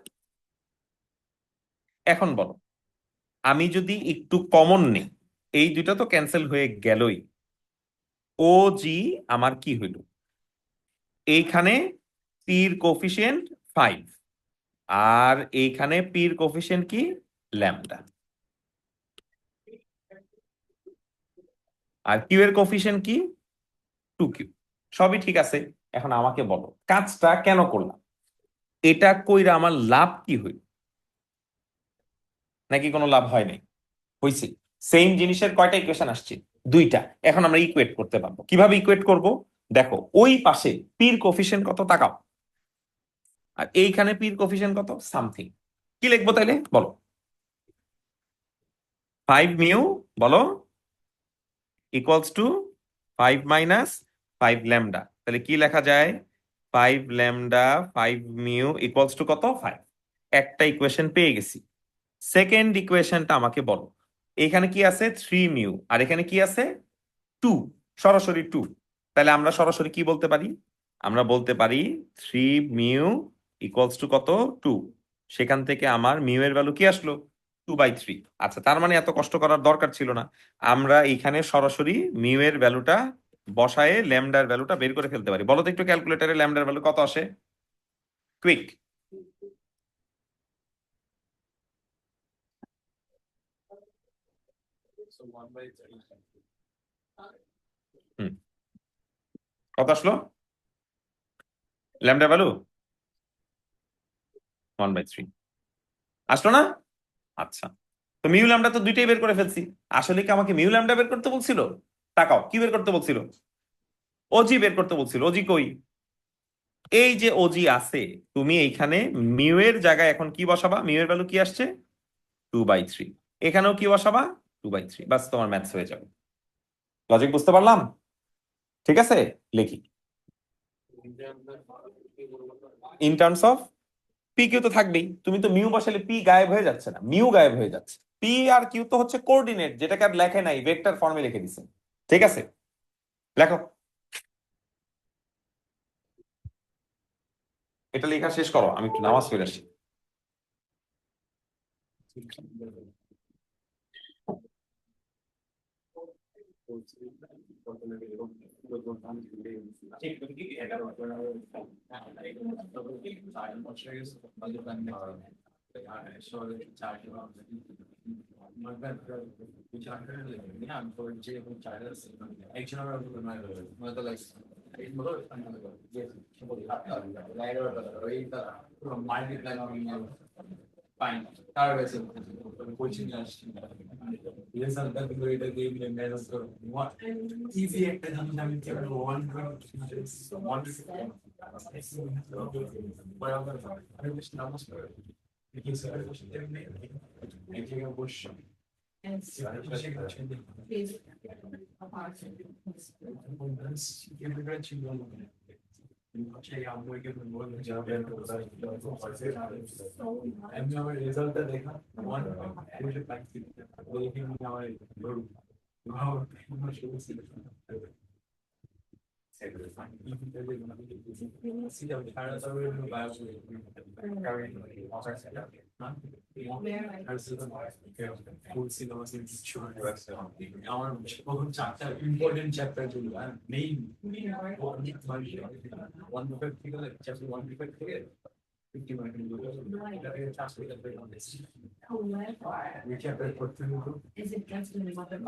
এখন বলো, আমি যদি একটু কমন নেই, এই দুটো তো ক্যান্সেল হয়ে গেলই। ও জি আমার কি হইল? এইখানে পির কোফিশিয়েন্ট 5, আর এইখানে পির কোফিশিয়েন্ট কি? ল্যামডা। আর কিউ এর কোফিশিয়েন্ট কি? 2q। সবই ঠিক আছে। এখন আমাকে বলো কাজটা কেন করলাম? এটা কইরা আমার লাভ কি হইল? নাকি কোনো লাভ হয় নাই? হইছে। সেম জিনিসের কয়টা ইকুয়েশন আসছে? দুইটা। এখন আমরা ইকুয়েট করতে পারবো। কিভাবে ইকুয়েট করব? দেখো, ওই পাশে পির কোফিশিয়েন্ট কত তাকাও, আর এইখানে পির কোফিশিয়েন্ট কত? সামথিং। কি লিখবো তাইলে বলো? 5 মিউ, বলো, ইকুয়ালস টু 5 - 5 ল্যামডা। তাহলে কি লেখা যায়? 5 ল্যামডা 5 মিউ ইকুয়ালস টু কত? 5। একটা ইকুয়েশন পেয়ে গেছি। সেকেন্ড ইকুয়েশনটা আমাকে বলো। এখানে কি আছে? 3 মিউ, আর এখানে কি আছে? 2। সরাসরি 2। তাহলে আমরা সরাসরি কি বলতে পারি? আমরা বলতে পারি 3 মিউ ইকুয়ালস টু কত? 2। সেখান থেকে আমার মিউ এর ভ্যালু কি আসলো? 2/3। আচ্ছা, তার মানে এত কষ্ট করার দরকার ছিল না। আমরা এখানে সরাসরি মিউ এর ভ্যালুটা বসায়ে ল্যামডার ভ্যালুটা বের করে ফেলতে পারি। বলো তো একটু ক্যালকুলেটরে ল্যামডার ভ্যালু কত আসে? কুইক। So 1/3. কত আসলো ল্যামডার ভ্যালু? 1/3 আসলো না? আচ্ছা, তো মিউ ল্যামডা তো দুইটাই বের করে ফেলছি। আসলে কি আমাকে মিউ ল্যামডা বের করতে বলছিল? তাকাও, কি বের করতে বলছিল? ওজি বের করতে বলছিল। ওজি কই? এই যে ওজি আছে, তুমি এইখানে মিউ এর জায়গায় এখন কি বসাবা? মিউ এর ভ্যালু কি আসছে? 2/3। এখানেও কি বসাবা? 2/3। বাস, তোমার ম্যাথস হয়ে যাবে। লজিক বুঝতে পারলাম? ঠিক আছে, লিখি। In terms of P Q তো থাকবেই। তুমি তো মিউ বসালে পি গায়েব হয়ে যাচ্ছে না, মিউ গায়েব হয়ে যাচ্ছে। পি আর কিউ তো হচ্ছে কোঅর্ডিনেট, যেটাকে আর লেখে নাই, ভেক্টর ফর্মে লিখে দিছে। ঠিক আছে, লেখো। এটা লেখা শেষ করো, আমি একটু নামাজ পড়ে আসি। Fine. তার কাছে কোচিং আসছে রেজাল্টটা কিন্তু এটা দিয়ে ম্যানেজ করো ইজি একটা জিনিস আমি কি করব 1 বরাবর আমি বেশি নামাজ পড়ি কি স্যার এমনি এই যে অবশ্য আমি আমার রেজাল্টটা দেখা আমার চারটা ইম্পর্টেন্ট চ্যাপ্টার ছিল মেইন 1 থেকে চ্যাপ্টার 1 থেকে 50 মার্ক এটা থেকে 400 চ্যাপ্টার করতে হতো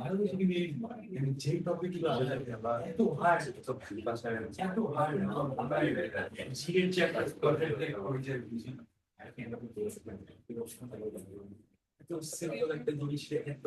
ভালো কিছু নেই যে টপিকগুলো এত হার্ড এত হার্ড সিরিয়াল চ্যাপ্টার করতে হয়েছে এত সিম্পল একটা জিনিস এত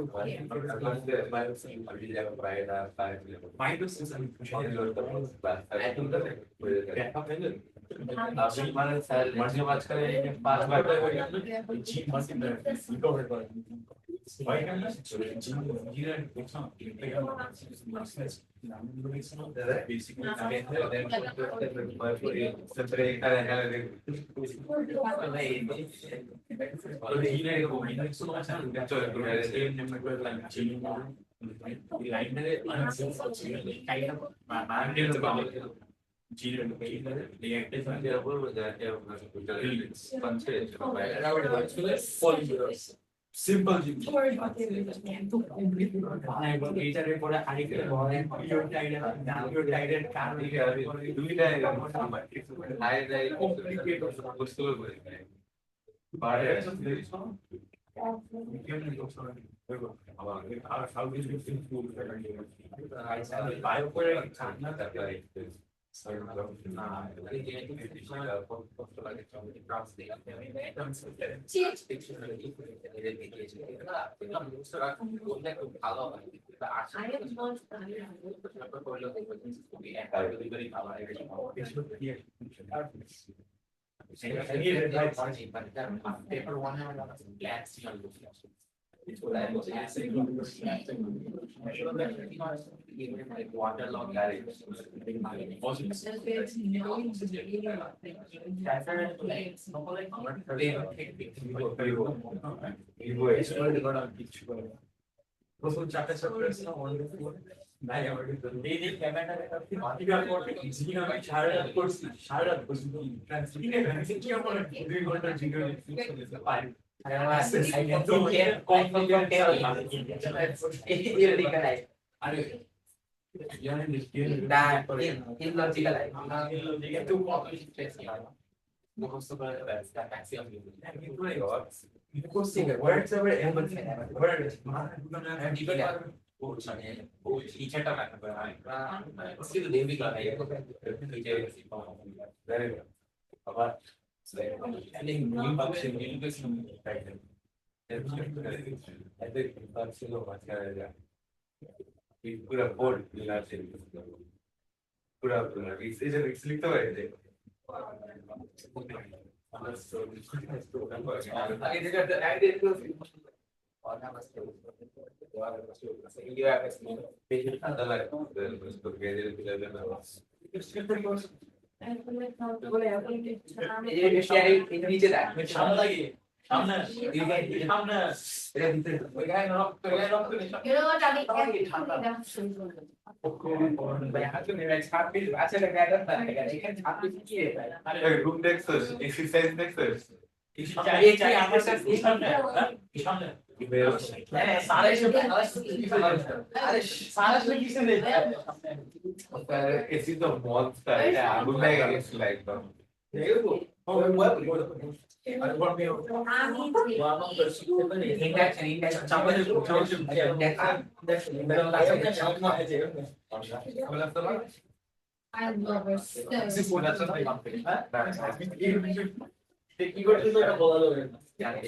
সিম্পল জিনিস এইটার পরে আরেকটা পিওর কারণ দুইটা বায়ো করে প্রথম চারটা চ্যাপ্টার ছিল নাই আমার এই যে ক্যামেরাটা আমি সারা রাত করছি কি আমার 2 ঘন্টা ভিডিও পাই আরে illogical. Words over empathy. পুরা বোর্ড পুরা লিখতে পারে নিচে দেখ সামনে লাগিয়ে সামনে সামনে রুম দেখছস এক্সারসাইজ দেখছস এসি তো মনস্টার আগুন লেগে গেছিল একদম I love her so কি করছিস ওটা বলা যাবে ঠিক আছে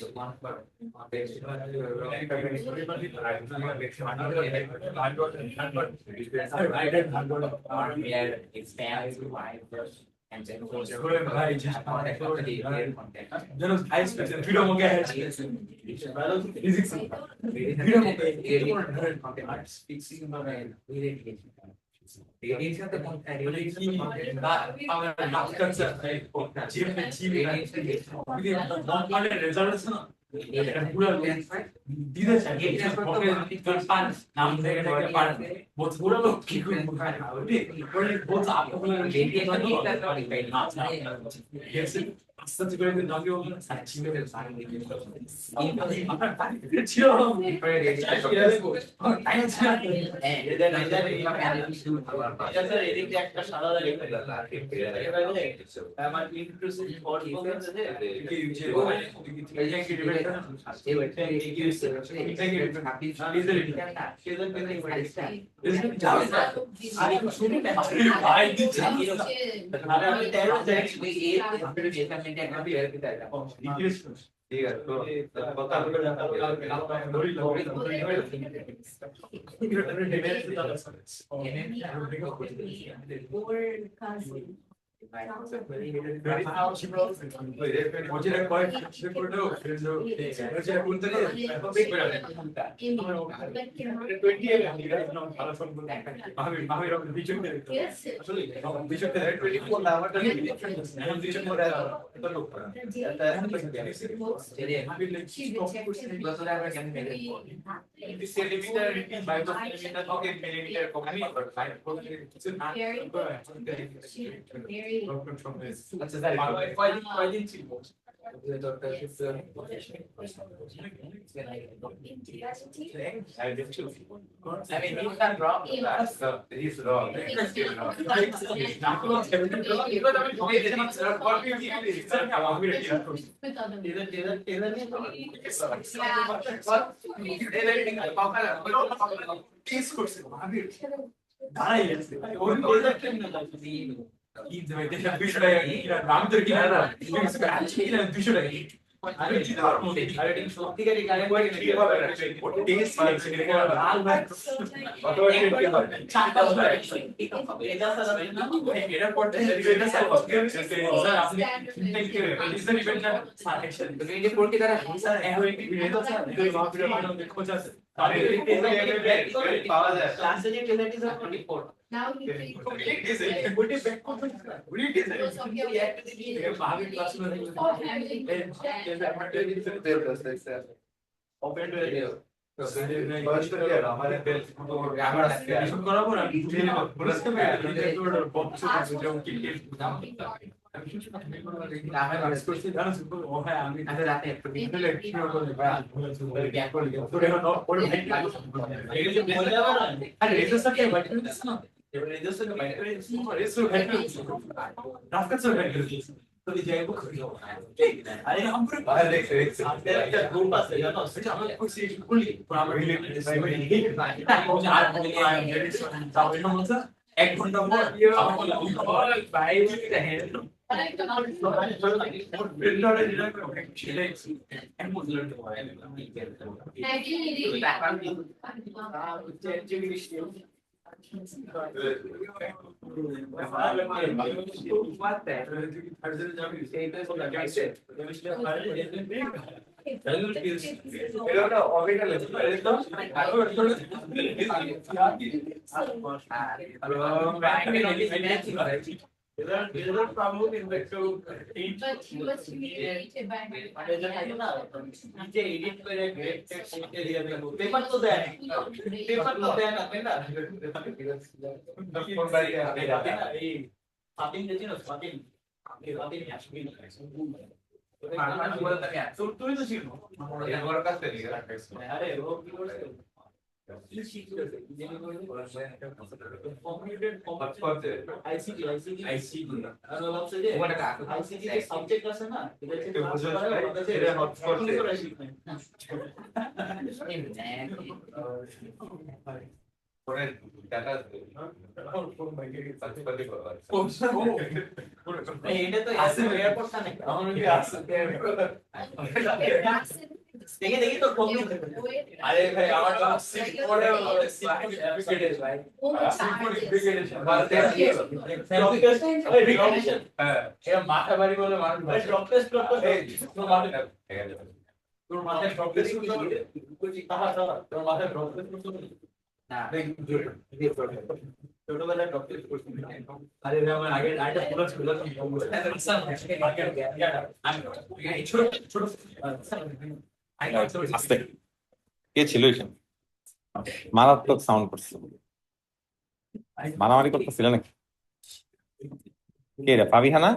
তো কথা He's wrong. now you আমি রাতে একটু এক ঘন্টা পর But he was humiliated by my paper তো দেয় পেপার তো দেয় না তাই না এই ফাতিন দেখছিস ফাতিন ফাতিন আসবি না তুই তো ছিল এর কাছে নিয়ে রাখিস আরে ও কি করছে সাবজেক্ট আছে না এটা তো এয়ারপোর্ট না নাকি আমার আছে দেখে দেখি তো কম আরে ভাই আমার সিট পড়ে সিট ভাই হ্যাঁ এটা মাথা বাড়ি বলে মানুষ ভাই ড্রপ টেস্ট করতে তোর মাথা তোর মাথায় ড্রপ টেস্ট করতে তোর মাথায় ড্রপ টেস্ট করতে না ছোটবেলায় ড্রপ টেস্ট করতে আরে আমার আগে আইটা পুরো ছিল ছোট ছোট আস্তে কে ছিল এখানে মারাত্মক সাউন্ড করছিল মারামারি করতেছিল নাকি কে রে ফাবিহানা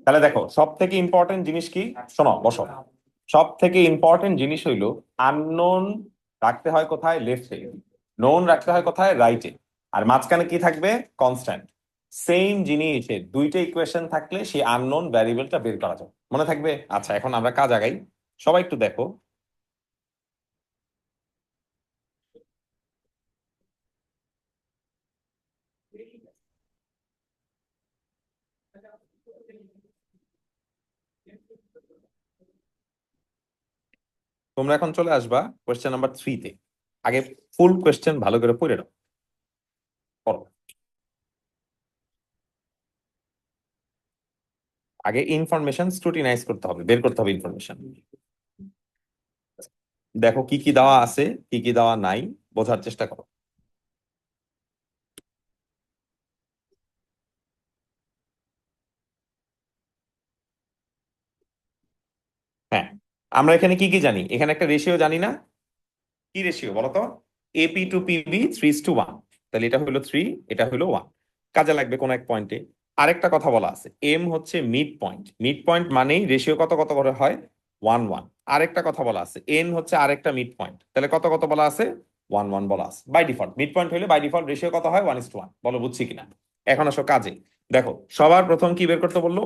তাহলে দেখো সব থেকে ইম্পর্টেন্ট জিনিস কি শোনো বসো সব থেকে ইম্পর্টেন্ট জিনিস হইলো আননোন রাখতে হয় কোথায় লেফটে নোন রাখতে হয় কোথায় রাইটে আর মাঝখানে কি থাকবে কনস্ট্যান্ট সেম জিনিসের দুইটা ইকুয়েশন থাকলে সেই আননোন ভ্যারিয়েবলটা বের করা যাবে মনে থাকবে আচ্ছা এখন আমরা কাজ আগাই সবাই একটু দেখো তোমরা এখন চলে আসবা কোয়েশ্চেন নাম্বার 3 তে আগে ফুল কোয়েশ্চেন ভালো করে পড়ে নাও পড়ো। আগে ইনফরমেশন স্ক্রুটিনাইজ করতে হবে বের করতে হবে ইনফরমেশন দেখো কি কি দেওয়া আছে কি কি দেওয়া নাই বোঝার চেষ্টা করো হ্যাঁ আমরা এখানে কি কি জানি এখানে একটা রেশিও জানি না কি রেশিও বলো তো এপি টু পিবি 3:1 তাহলে এটা হলো 3 এটা হলো 1 কাজে লাগবে কোন এক পয়েন্টে আরেকটা কথা বলা আছে এম হচ্ছে মিড পয়েন্ট মানেই রেশিও কত কত করে হয় 1:1 আরেকটা কথা বলা আছে এন হচ্ছে আরেকটা মিড পয়েন্ট তাহলে কত কত বলা আছে 1:1 বলা আছে বাই ডিফল্ট মিড পয়েন্ট হলে বাই ডিফল্ট রেশিও কত হয় 1:1 বলো বুঝছি কিনা এখন আসো কাজে দেখো সবার প্রথম কি বের করতে বললো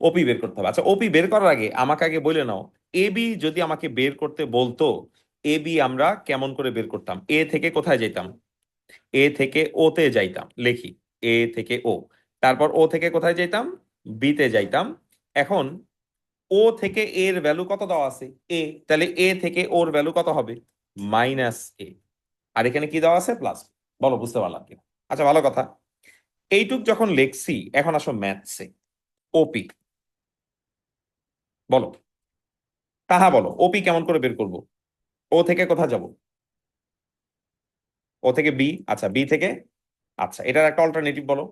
ওপি বের করতে হবে আচ্ছা ওপি বের করার আগে আমাকে আগে বলে নাও এবি যদি আমাকে বের করতে বলতো এবি আমরা কেমন করে বের করতাম এ থেকে কোথায় যেতাম এ থেকে ও তে যাইতাম লিখি এ থেকে ও তারপর ও থেকে কোথায় যাইতাম বি তে যাইতাম এখন ও থেকে এর ভ্যালু কত দেওয়া আছে এ তাহলে এ থেকে ওর ভ্যালু কত হবে -a আর এখানে কি দেওয়া আছে প্লাস বলো বুঝতে পারলাম কি আচ্ছা ভালো কথা এইটুক যখন লিখছি এখন আসো ম্যাথসে ওপি বলো তাহা বলো ওপি কেমন করে বের করব ও থেকে কোথায় যাব ও থেকে বি আচ্ছা বি থেকে আচ্ছা এটার একটা অল্টারনেটিভ বলো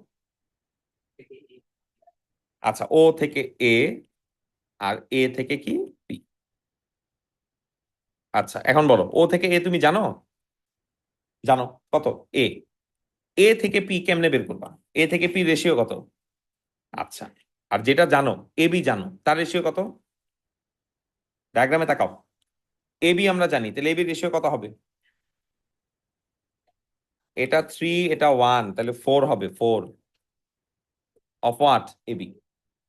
আচ্ছা ও থেকে এ আর এ থেকে কি বি আচ্ছা এখন বলো ও থেকে এ তুমি জানো, জানো কত? এ, এ থেকে পি কেমনে বের করবা? এ থেকে পি রেশিও কত? আচ্ছা, আর যেটা জানো এ বি জানো, তার রেশিও কত? ডায়াগ্রামে তাকাও। এ বি আমরা জানি, তাহলে এ বি রেশিও কত হবে? এটা 3, এটা 1, তাহলে 4 হবে। 4 অফ হোয়াট? A B.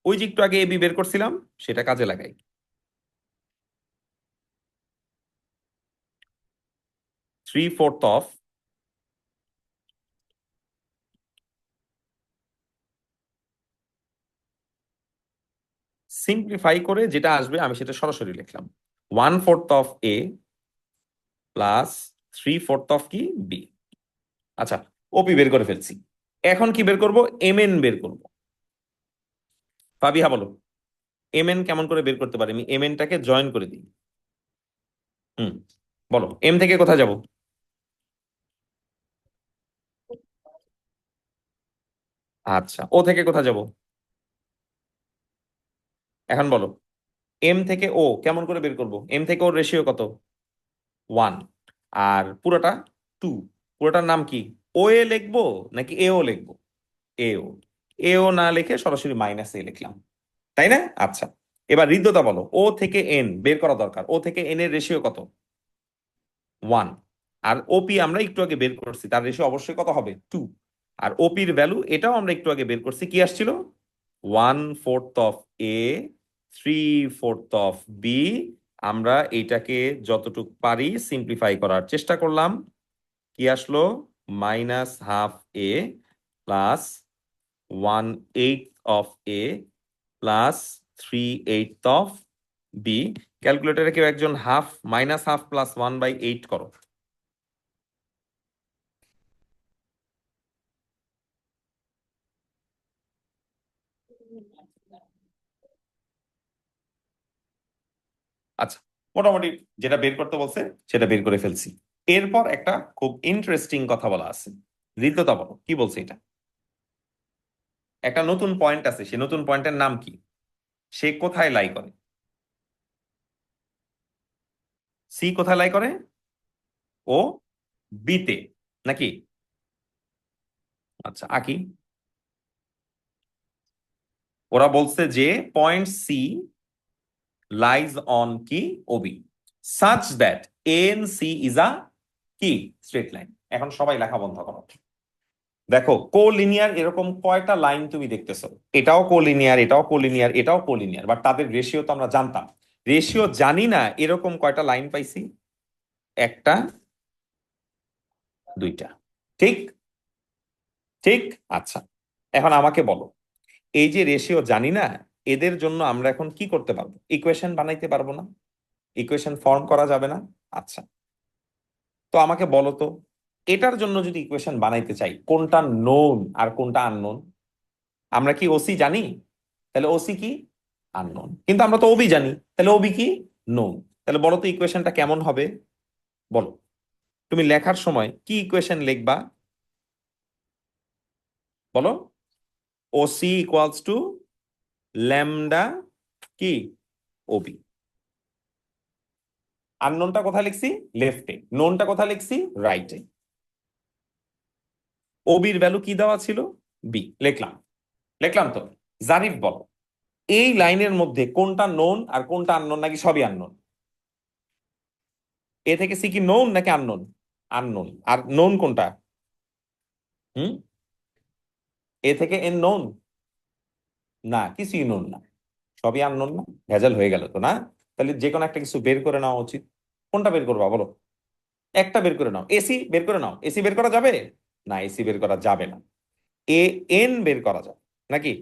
ওই যে একটু আগে এ বি বের করছিলাম, সেটা কাজে লাগাই। 3/4 অফ সিম্পলিফাই করে যেটা আসবে আমি সেটা সরাসরি লিখলাম। 1/4 অফ এ প্লাস 3/4 অফ কি বি। আচ্ছা, ওপি বের করে ফেলছি। এখন কি বের করব? এম এন বের করব। ফাবিহা বলো, এম এন কেমন করে বের করতে পারি? আমি এম এনটাকে জয়েন করে দিই। হুম, বলো এম থেকে কোথায় যাব? আচ্ছা, ও থেকে কোথায় যাব? এখন বলো এম থেকে ও কেমন করে বের করব? এম থেকে ওর রেশিও কত? 1। আর পুরোটা 2। পুরোটার নাম কি? ও এ লিখবো নাকি এও লিখবো? এও। এও না লিখে সরাসরি মাইনাস এ লিখলাম, তাই না? আচ্ছা, এবার হৃদ্যতা বলো, ও থেকে এন বের করা দরকার। ও থেকে এন এর রেশিও কত? 1। আর ওপি আমরা একটু আগে বের করছি, তার রেশিও অবশ্যই কত হবে? 2। আর ওপির ভ্যালু এটাও আমরা একটু আগে বের করছি, কি আসছিল? 1/4 অফ এ, 3/4 অফ বি। আমরা এইটাকে যতটুকু পারি সিম্পলিফাই করার চেষ্টা করলাম। কি আসলো? -1/2 A plus 1/8 of A plus 3/8 of B. ক্যালকুলেটরে কেউ একজন হাফ, -1/2 প্লাস 1/8 করো। আচ্ছা, মোটামুটি যেটা বের করতে বলছে সেটা বের করে ফেলছি। এরপর একটা খুব ইন্টারেস্টিং কথা বলা আছে। ঋততা বলো কি বলছে এটা? একটা নতুন পয়েন্ট আছে, সে নতুন পয়েন্টের নাম কি? সে কোথায় লাই করে? সি কোথায় লাই করে? ও বিতে, নাকি? আচ্ছা আকি, ওরা বলছে যে পয়েন্ট সি লাইজ অন কি? OB, such that N C is a কি? Straight line. এখন সবাই লেখা বন্ধ করো। দেখো কোলিনিয়ার এরকম কয়টা লাইন তুমি দেখতেছো? এটাও কোলিনিয়ার, এটাও কোলিনিয়ার, এটাও কোলিনিয়ার, বাট তাদের রেশিও তো আমরা জানতাম। রেশিও জানি না এরকম কয়টা লাইন পাইছি? একটা, দুইটা। ঠিক? ঠিক। আচ্ছা, এখন আমাকে বলো, এই যে রেশিও জানি না, এদের জন্য আমরা এখন কি করতে পারবো? ইকুয়েশন বানাইতে পারবো না? ইকুয়েশন ফর্ম করা যাবে না? আচ্ছা, তো আমাকে বলো তো, এটার জন্য যদি ইকুয়েশন বানাইতে চাই, কোনটা নোন আর কোনটা আননোন? আমরা কি ওসি জানি? তাহলে ওসি কি? আননোন। কিন্তু আমরা তো ওবি জানি, তাহলে ওবি কি? নোন। তাহলে বলো তো ইকুয়েশনটা কেমন হবে? বলো, তুমি লেখার সময় কি ইকুয়েশন লিখবা? বলো। ওসি ইকুয়ালস টু ল্যামডা কি? ওবি। আননোনটা কোথায় লিখছি? লেফটে। নোনটা কোথায় লিখছি? রাইটে। ওবির ভ্যালু কি দেওয়া ছিল? বি। লিখলাম, লিখলাম তো। জারিফ বলো, এই লাইনের মধ্যে কোনটা নোন আর কোনটা আননোন, নাকি সবই আননোন? এ থেকে সি কি নোন নাকি আননোন? আননোন। আর নোন কোনটা? হুম, এ থেকে এন নোন? না, কিছুই নোন না, সবই আননোন না। ভেজাল হয়ে গেল তো না? তাহলে যে কোনো একটা কিছু বের করে নেওয়া উচিত। কোনটা বের করবা বলো? একটা বের করে নাও। এসি বের করে নাও। এসি বের করা যাবে? না, এসি বের করা যাবে না। এ এন বের করা যাবে নাকি?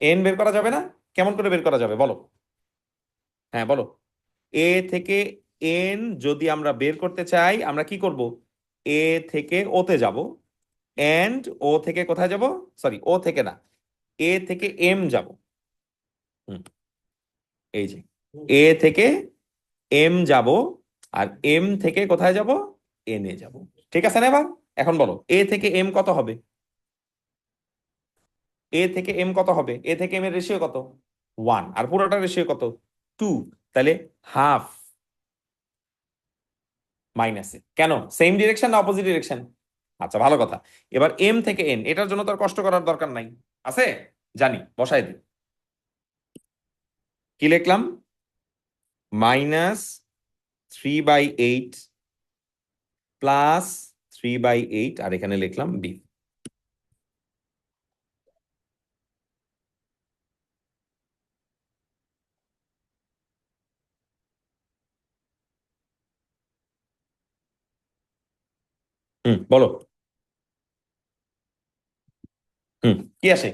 এন বের করা যাবে না? কেমন করে বের করা যাবে বলো? হ্যাঁ বলো। এ থেকে এন যদি আমরা বের করতে চাই, আমরা কি করব? এ থেকে ওতে যাব, এন্ড ও থেকে কোথায় যাব? সরি, ও থেকে না, এ থেকে এম যাব। হুম, এই যে এ থেকে এম যাব, আর এম থেকে কোথায় যাব? এন এ যাব। ঠিক আছে না? এবার এখন বলো এ থেকে এম কত হবে? এ থেকে এম কত হবে? এ থেকে এম এর রেশিও কত? 1। আর পুরোটার রেশিও কত? 2। তাহলে হাফ মাইনাসে। কেন? সেম ডিরেকশন না অপোজিট ডিরেকশন? আচ্ছা, ভালো কথা। এবার এম থেকে এন, এটার জন্য তো আর কষ্ট করার দরকার নাই, আছে? জানি, বসাই দিই। কি লিখলাম? -3/8 +3/8, আর এখানে লিখলাম বি। বলো। কি আসে?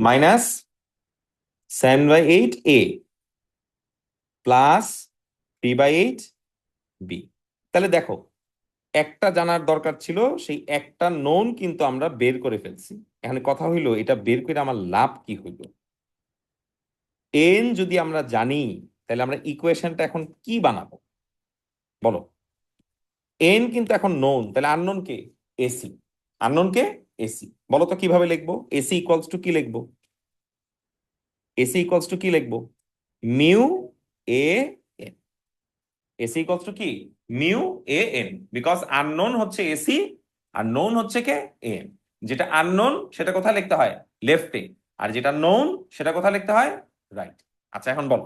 -7/8 এ +3/8 বি। তাহলে দেখো, একটা জানার দরকার ছিল, সেই একটা নোন কিন্তু আমরা বের করে ফেলছি। এখানে কথা হইলো, এটা বের করে আমার লাভ কি হইল? এন যদি আমরা জানি, তাহলে আমরা ইকুয়েশনটা এখন কি বানাবো বলো? এন কিন্তু এখন নোন, তাহলে আননোন কে? এসি। আননোন কে? এসি। বলো তো কিভাবে লিখবো? এসি ইকুয়ালস টু কি লিখবো? এসি ইকুয়ালস টু কি লিখবো? Mu A N. AC equals to কি? Mu A N. Because unknown হচ্ছে এসি, আর নোন হচ্ছে কে? এন। যেটা আননোন সেটা কোথায় লিখতে হয়? লেফটে। আর যেটা নোন সেটা কোথায় লিখতে হয়? রাইট। আচ্ছা, এখন বলো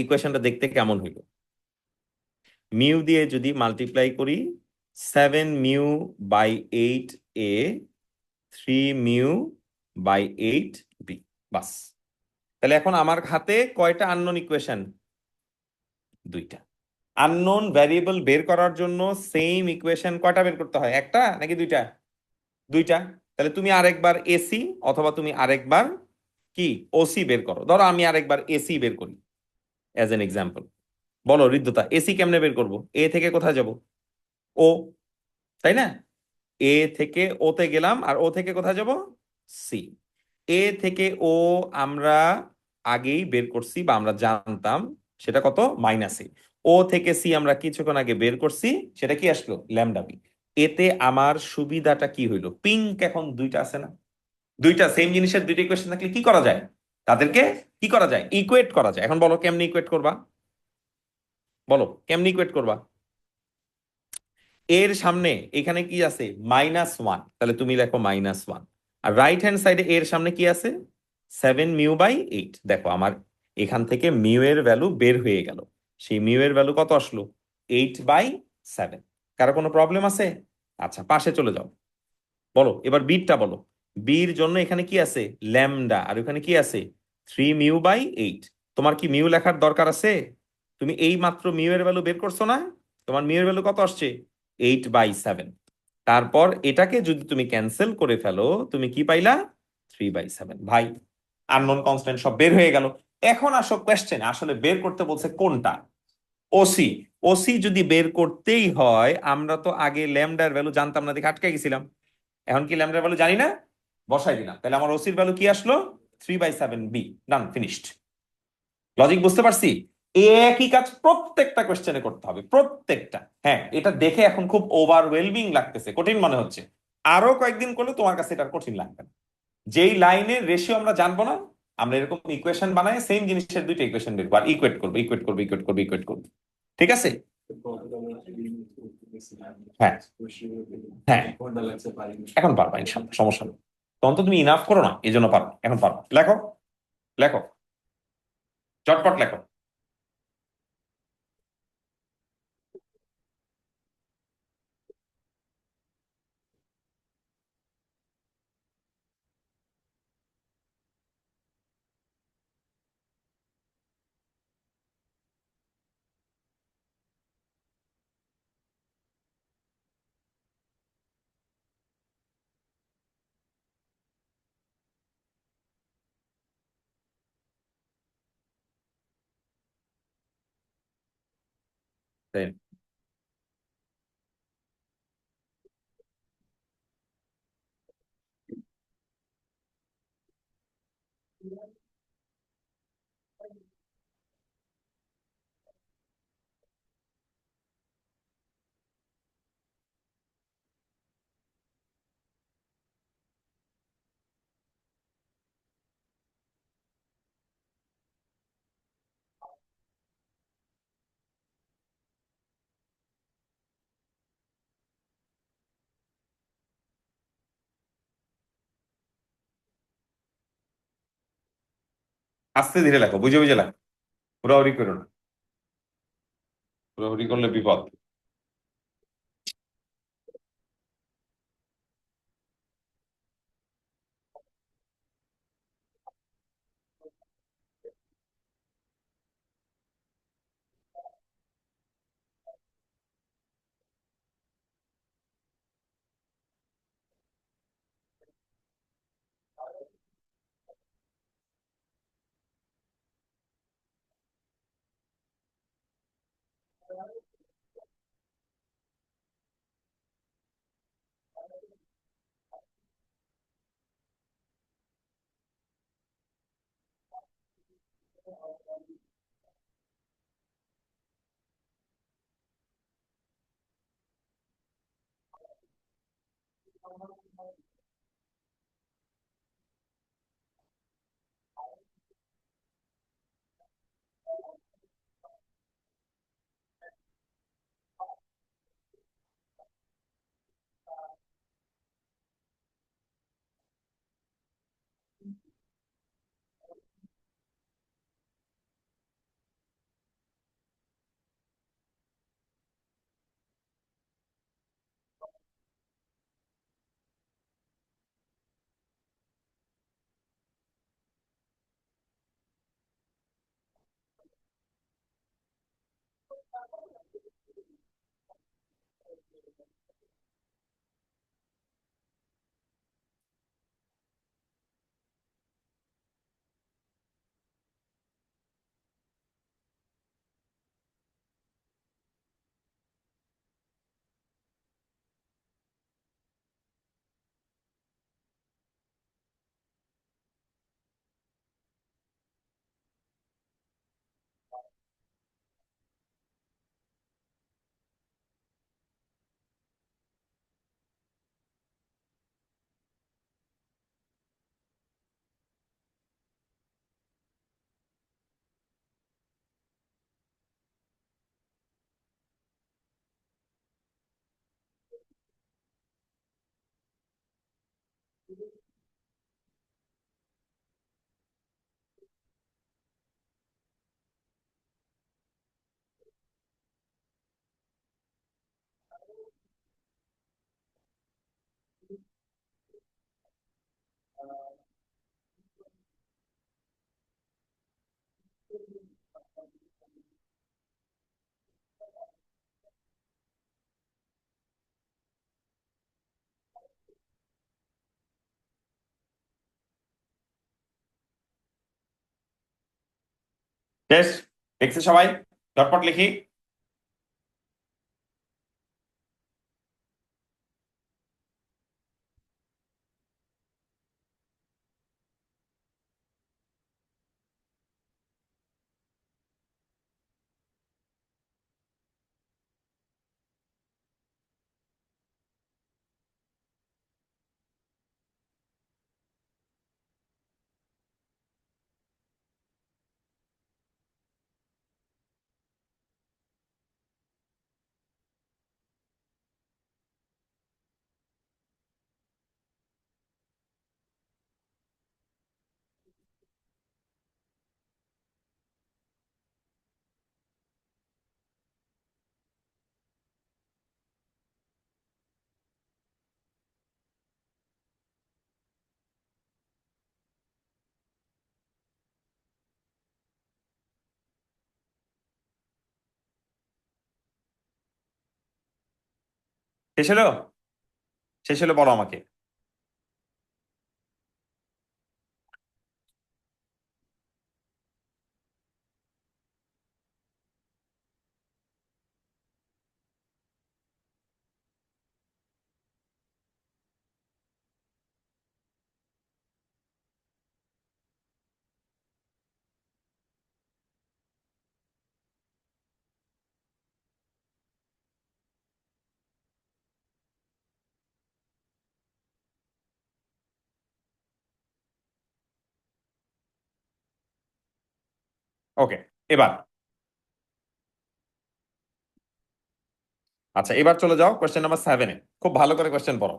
ইকুয়েশনটা দেখতে কেমন হইল? মিউ দিয়ে যদি মাল্টিপ্লাই করি, 7 মিউ/8 এ 3 মিউ/8 বি, বাস। তাহলে এখন আমার হাতে কয়টা আননোন ইকুয়েশন? দুইটা। আননোন ভ্যারিয়েবল বের করার জন্য সেম ইকুয়েশন কয়টা বের করতে হয়? একটা নাকি দুইটা? দুইটা। তাহলে তুমি আরেকবার এসি অথবা তুমি আরেকবার কি ওসি বের করো। ধরো আমি আরেকবার এসি বের করি অ্যাজ এন এক্সাম্পল। বলো ঋদ্ধতা, এসি কেমনে বের করব? এ থেকে কোথায় যাব? ও, তাই না? এ থেকে ওতে গেলাম, আর ও থেকে কোথায় যাব? সি। এ থেকে ও আমরা আগেই বের করছি, বা আমরা জানতাম সেটা কত? -এ। ও থেকে সি আমরা কিছুক্ষণ আগে বের করছি, সেটা কি আসলো? Lambda B. এতে আমার সুবিধাটা কি হইলো? পিঙ্ক এখন দুইটা আছে না? দুইটা সেম জিনিসের দুইটা ইকুয়েশন থাকলে কি করা যায়? তাদেরকে কি করা যায়? ইকুয়েট করা যায়। এখন বলো কেমনে ইকুয়েট করবা? বলো কেমনে ইকুয়েট করবা? এর সামনে এখানে কি আছে? -1, তাহলে তুমি লেখো -1। আর রাইট হ্যান্ড সাইডে এর সামনে কি আছে? 7 মিউ/8। দেখো আমার এখান থেকে মিউ এর ভ্যালু বের হয়ে গেল। সেই মিউ এর ভ্যালু কত আসলো? 8/7। কারো কোনো প্রবলেম আছে? আচ্ছা, পাশে চলে যাও। বলো এবার বিটটা বলো। বির জন্য এখানে কি আছে? ল্যামডা। আর ওখানে কি আছে? 3 মিউ/8। তোমার কি মিউ লেখার দরকার আছে? তুমি এই মাত্র মিউ এর ভ্যালু বের করছো না? তোমার মিউ এর ভ্যালু কত আসছে? 8/7। তারপর এটাকে যদি তুমি ক্যান্সেল করে ফেলো, তুমি কি পাইলা? 3/7। ভাই, আননোন কনস্ট্যান্ট সব বের হয়ে গেল। এখন আসো কোয়েশ্চেন, আসলে বের করতে বলছে কোনটা? ওসি। ওসি যদি বের করতেই হয়, আমরা তো আগে ল্যামডার ভ্যালু জানতাম না, দেখে আটকে গেছিলাম। এখন কি ল্যামডার ভ্যালু জানি না? বসাই দিলাম। তাহলে আমার ওসির ভ্যালু কি আসলো? 3/7 বি। ডান, ফিনিশড। লজিক বুঝতে পারছি? একই কাজ প্রত্যেকটা কোশ্চেনে করতে হবে, প্রত্যেকটা। হ্যাঁ, এটা দেখে এখন খুব ওভারওয়েলমিং লাগতেছে, কঠিন মনে হচ্ছে। আরো কয়েকদিন করলে তোমার কাছে এটা আর কঠিন লাগবে না। যেই লাইনের রেশিও আমরা জানবো না, আমরা এরকম ইকুয়েশন বানাই, সেম জিনিসের দুইটা ইকুয়েশন বের করবো, আর ইকুয়েট করবো, ইকুয়েট করবো, ইকুয়েট করবো, ইকুয়েট করবো। ঠিক আছে? হ্যাঁ, হ্যাঁ, এখন পারবা ইনশাল্লাহ, সমস্যা নেই। তখন তো তুমি ইনাফ করো না, এই জন্য পারো। এখন পারো, লেখো, লেখো, চটপট লেখো। তাই না? আস্তে ধীরে লেখো, বুঝে বুঝে লেখো, হুড়াহুড়ি করো না, হুড়াহুড়ি করলে বিপদ। শেষ, দেখছি সবাই, ঝটপট লিখি। শেষ হলো? শেষ হলো বলো আমাকে। ওকে, এবার আচ্ছা, এবার চলে যাও কোয়েশ্চেন নাম্বার 7-এ। খুব ভালো করে কোয়েশ্চেন পড়ো।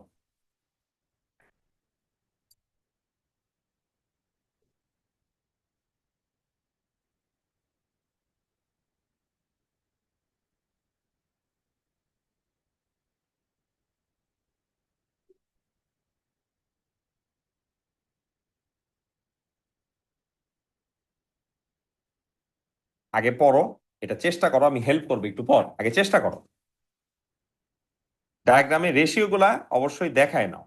আগে পড়ো, এটা চেষ্টা করো, আমি হেল্প করবো একটু পর, আগে চেষ্টা করো। ডায়াগ্রামে রেশিও গুলা অবশ্যই দেখায় নাও।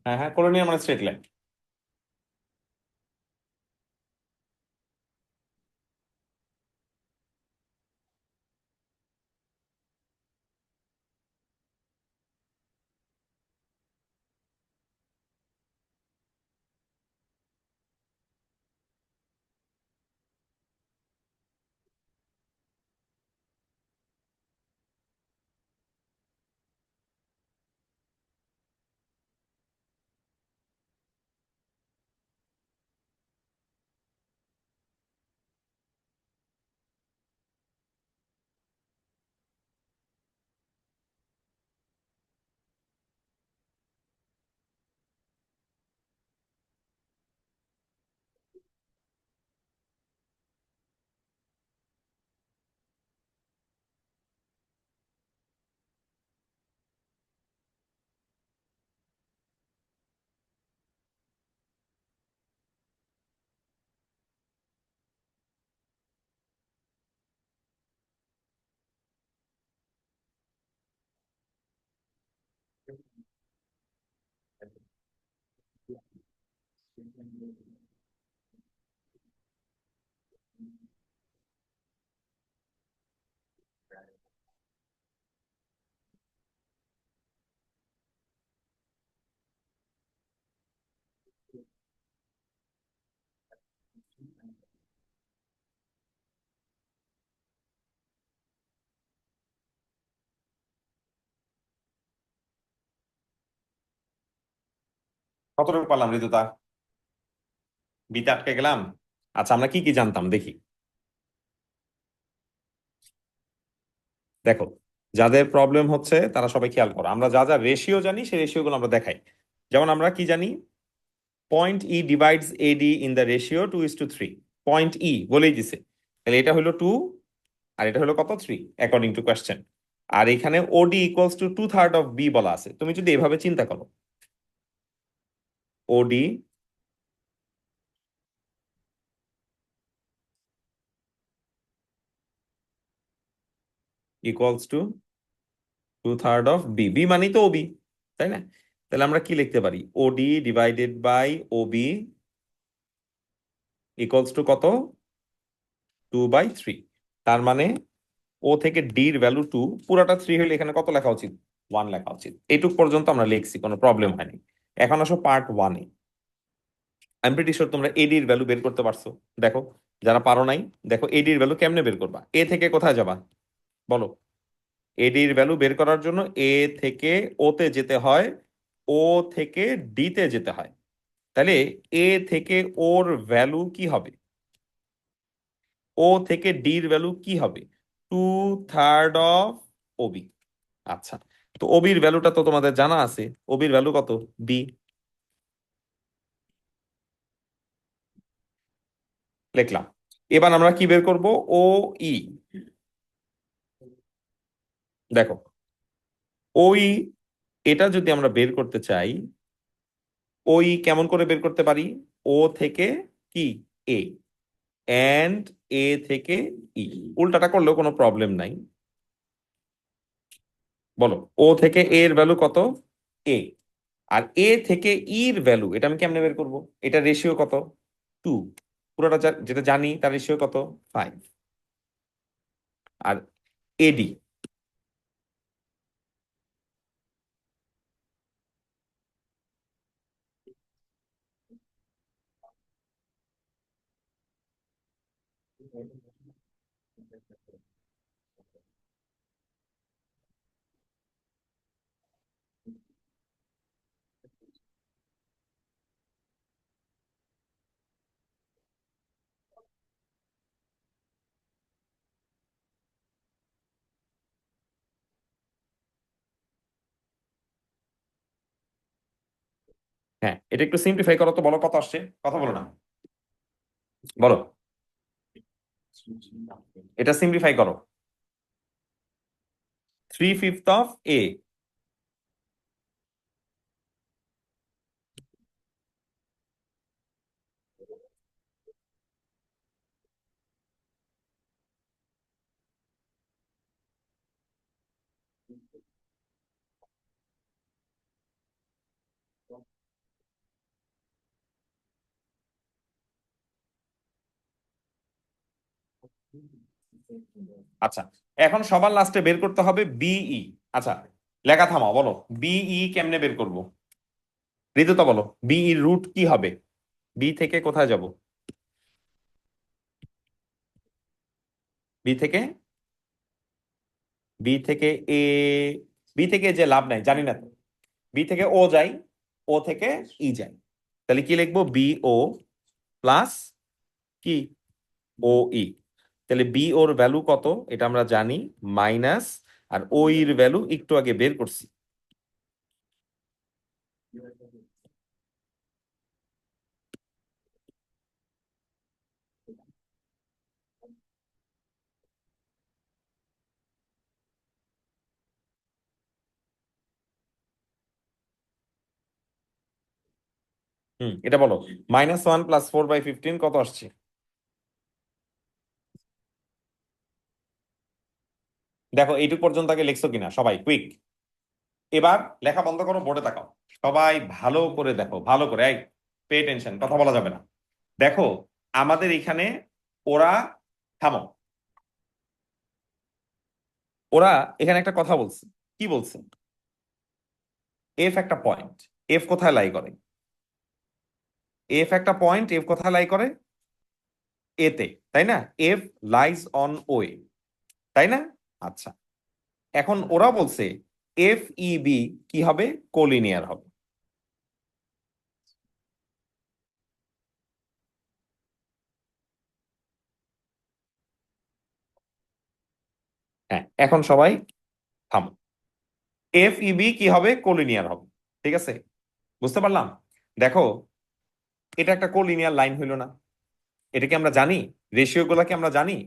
হ্যাঁ হ্যাঁ, কোলিনিয়ার মানে স্ট্রেট লাইন। কতটুকু পারলাম ঋতুতা? বিতে আটকে গেলাম। আচ্ছা, আমরা কি কি জানতাম দেখি। দেখো, যাদের প্রবলেম হচ্ছে তারা সবাই খেয়াল করো, আমরা যা যা রেশিও জানি সেই রেশিও গুলো আমরা দেখাই। যেমন আমরা কি জানি, point E divides AD in the ratio 2:3। Point E বলেই দিছে, তাহলে এটা হলো 2 আর এটা হলো কত, 3 অ্যাকর্ডিং টু কোয়েশ্চেন। আর এখানে ওডি ইকুয়ালস টু 2/3 অফ বি বলা আছে। তুমি যদি এভাবে চিন্তা করো, OD equals to 2/3 of B, B মানেই তো ওবি, তাই না? তাহলে আমরা কি লিখতে পারি, OD divided by OB equals to কত, 2/3। তার মানে ও থেকে ডি এর ভ্যালু 2, পুরাটা 3 হলে এখানে কত লেখা উচিত, 1 লেখা উচিত। এইটুক পর্যন্ত আমরা লিখছি, কোনো প্রবলেম হয়নি। এখন আসো পার্ট 1-এ। আমি প্রিটি শিওর তোমরা এডি এর ভ্যালু বের করতে পারছো। দেখো, যারা পারো নাই, দেখো এডি এর ভ্যালু কেমনে বের করবা। এ থেকে কোথায় যাবা বলো? এডি এর ভ্যালু বের করার জন্য এ থেকে ও তে যেতে হয়, ও থেকে ডি তে যেতে হয়। তাহলে এ থেকে ওর ভ্যালু কি হবে, ও থেকে ডির ভ্যালু কি হবে, 2/3 অফ ওবি। আচ্ছা, তো ওবির ভ্যালুটা তো তোমাদের জানা আছে, ওবির ভ্যালু কত, বি। লিখলাম। এবার আমরা কি বের করব, ও ই। দেখো, ওই, এটা যদি আমরা বের করতে চাই, ওই কেমন করে বের করতে পারি, ও থেকে কি, এ, এন্ড এ থেকে ই। উল্টাটা করলেও কোনো প্রবলেম নাই। বলো, ও থেকে এ এর ভ্যালু কত, এ। আর এ থেকে ইর ভ্যালু, এটা আমি কেমনে বের করব, এটা রেশিও কত, 2। পুরোটা যেটা জানি তার রেশিও কত, 5। আর এডি, হ্যাঁ এটা একটু সিম্পলিফাই করো তো, বলো কত আসছে, কথা বলো না, বলো। এটা সিম্পলিফাই করো, 3/5 অফ এ। আচ্ছা, এখন সবার লাস্টে বের করতে হবে বিই। আচ্ছা, লেখা থামাও, বলো বিই কেমনে বের করব? ঋতুতা বলো বিই রুট কি হবে? বি থেকে কোথায় যাব? বি থেকে বি থেকে এ বি থেকে যে লাভ নাই, জানি না তো। বি থেকে ও যাই, ও থেকে ই যাই, তাহলে কি লিখবো? বি ও প্লাস কি ও ই। তাহলে বি ওর ভ্যালু কত এটা আমরা জানি, মাইনাস, আর ও এর ভ্যালু একটু আগে বের করছি। এটা বলো, -1 + 4/15 কত আসছে? দেখো এইটুক পর্যন্ত আগে লিখছো কিনা সবাই, কুইক। এবার লেখা বন্ধ করো, বোর্ডে তাকাও। সবাই ভালো করে দেখো, ভালো করে, এই পে টেনশন, কথা বলা যাবে না। দেখো আমাদের এখানে ওরা, থামো, ওরা এখানে একটা কথা বলছে। কি বলছে? এফ একটা পয়েন্ট, এফ কোথায় লাই করে? এফ একটা পয়েন্ট, এফ কোথায় লাই করে? এতে, তাই না? এফ লাইজ অন ওয়ে, তাই না? আচ্ছা, এখন ওরা বলছে এফ ই বি কি হবে? কোলিনিয়ার হবে। হ্যাঁ, এখন সবাই থামো। এফ ই বি কি হবে? কোলিনিয়ার হবে, ঠিক আছে? বুঝতে পারলাম? দেখো, এটা একটা কোলিনিয়ার লাইন হইলো না? এটা কি আমরা জানি? রেশিও গুলা কি আমরা জানি?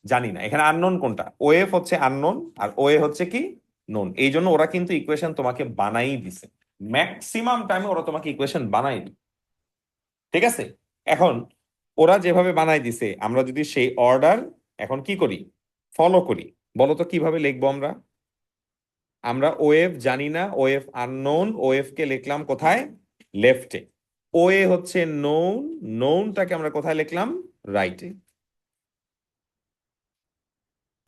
জানি না। এখানে আননোন কোনটা? ওএফ হচ্ছে আননোন, আর ওএ হচ্ছে কি নোন। এই জন্য ওরা কিন্তু ইকুয়েশন তোমাকে বানাই দিছে, ম্যাক্সিমাম টাইমে ওরা তোমাকে ইকুয়েশন বানাই দিবে, ঠিক আছে? এখন ওরা যেভাবে বানাই দিছে, আমরা যদি সেই অর্ডার এখন কি করি, ফলো করি, বলো তো কিভাবে লিখবো আমরা? আমরা ওএফ জানি না, ওএফ আননোন, ওএফ কে লিখলাম কোথায়? লেফটে। ওএ হচ্ছে নোন, নোনটাকে আমরা কোথায় লিখলাম? রাইটে।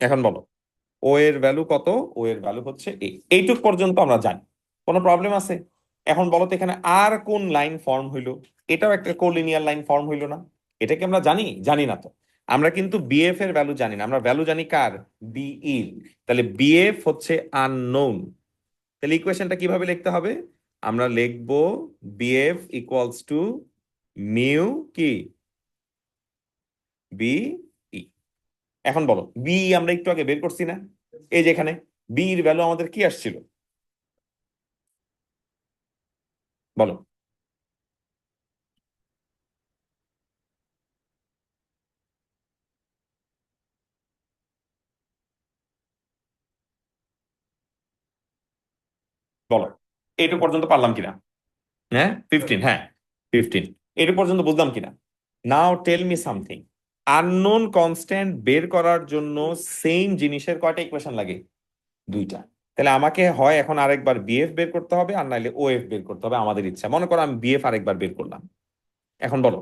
এখন বলো ও এর ভ্যালু কত? ও এর ভ্যালু হচ্ছে এইটুক পর্যন্ত আমরা জানি, কোনো প্রবলেম আছে? এখন বলো তো এখানে আর কোন লাইন ফর্ম হইলো? এটাও একটা কোলিনিয়ার লাইন ফর্ম হইলো না? এটা কি আমরা জানি? জানি না তো। আমরা কিন্তু বিএফ এর ভ্যালু জানি না, আমরা ভ্যালু জানি কার? বিই। তাহলে বিএফ হচ্ছে আননোন। তাহলে ইকুয়েশনটা কিভাবে লিখতে হবে? আমরা লিখবো বিএফ ইকুয়ালস টু মিউ কি বিই। এখন বলো বি আমরা একটু আগে বের করছি না? এই যে এখানে বি এর ভ্যালু আমাদের কি আসছিল, বলো। বলো এইটুকু পর্যন্ত পারলাম কিনা? হ্যাঁ 15, হ্যাঁ 15, এইটুকু পর্যন্ত বুঝলাম কিনা? Now tell me something. Unknown constant বের করার জন্য সেম জিনিসের কয়টা ইকুয়েশন লাগে? দুইটা। তাহলে আমাকে হয় এখন আরেকবার বিএফ বের করতে হবে, আর নাইলে ওএফ বের করতে হবে, আমাদের ইচ্ছা। মনে করো আমি বিএফ আরেকবার বের করলাম। এখন বলো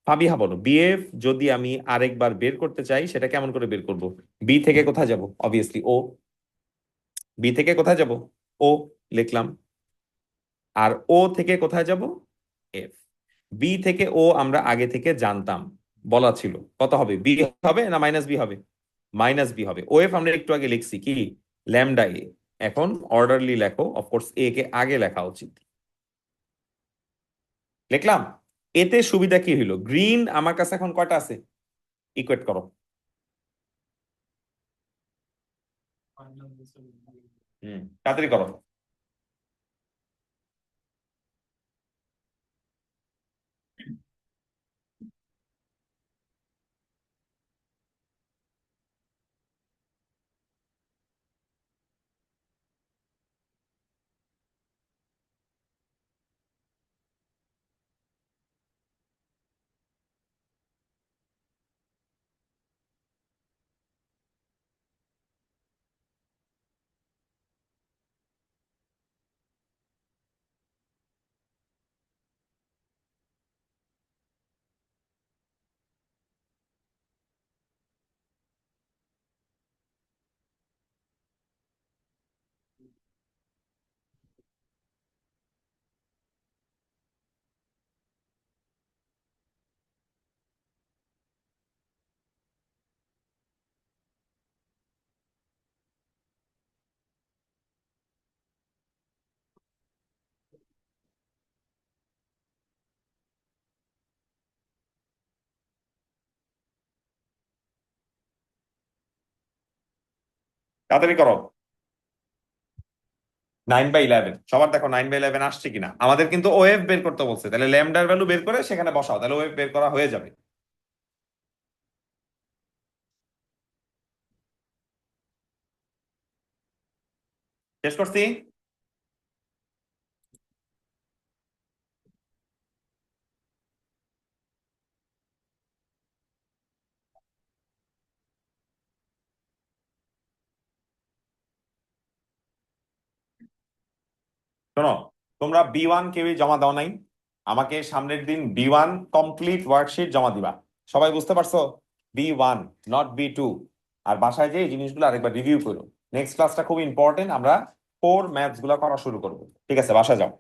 ফাবিহা, বলো বিএফ যদি আমি আরেকবার বের করতে চাই সেটা কেমন করে বের করব? বি থেকে কোথায় যাব? অবভিয়াসলি ও। বি থেকে কোথায় যাব? ও, লিখলাম। আর ও থেকে কোথায় যাব? এফ। বি থেকে ও আমরা আগে থেকে জানতাম, বলা ছিল কত হবে? বি হবে না মাইনাস বি হবে? মাইনাস বি হবে। ও এফ আমরা একটু আগে লিখছি কি? ল্যামডা এ। এখন অর্ডারলি লেখো, অফকোর্স এ কে আগে লেখা উচিত। লিখলাম। এতে সুবিধা কি হইলো? গ্রিন আমার কাছে এখন কয়টা আছে? ইকুয়েট করো। তাড়াতাড়ি করো। তাড়াতাড়ি করো। 9/11 সবার দেখো 9/11 আসছে কিনা। আমাদের কিন্তু ওয়েভ বের করতে বলছে, তাহলে ল্যামডার ভ্যালু বের করে সেখানে বসাও, তাহলে ওয়েভ বের করা হয়ে যাবে। শেষ করছি। শোনো, তোমরা B1 কেউই জমা দাও নাই, আমাকে সামনের দিন B1 কমপ্লিট ওয়ার্কশিট জমা দিবা। সবাই বুঝতে পারছো? B1, not B2। আর বাসায় যে এই জিনিসগুলো আরেকবার রিভিউ করো। নেক্সট ক্লাসটা খুব ইম্পর্টেন্ট, আমরা কোর ম্যাথস গুলা করা শুরু করবো। ঠিক আছে, বাসা যাও।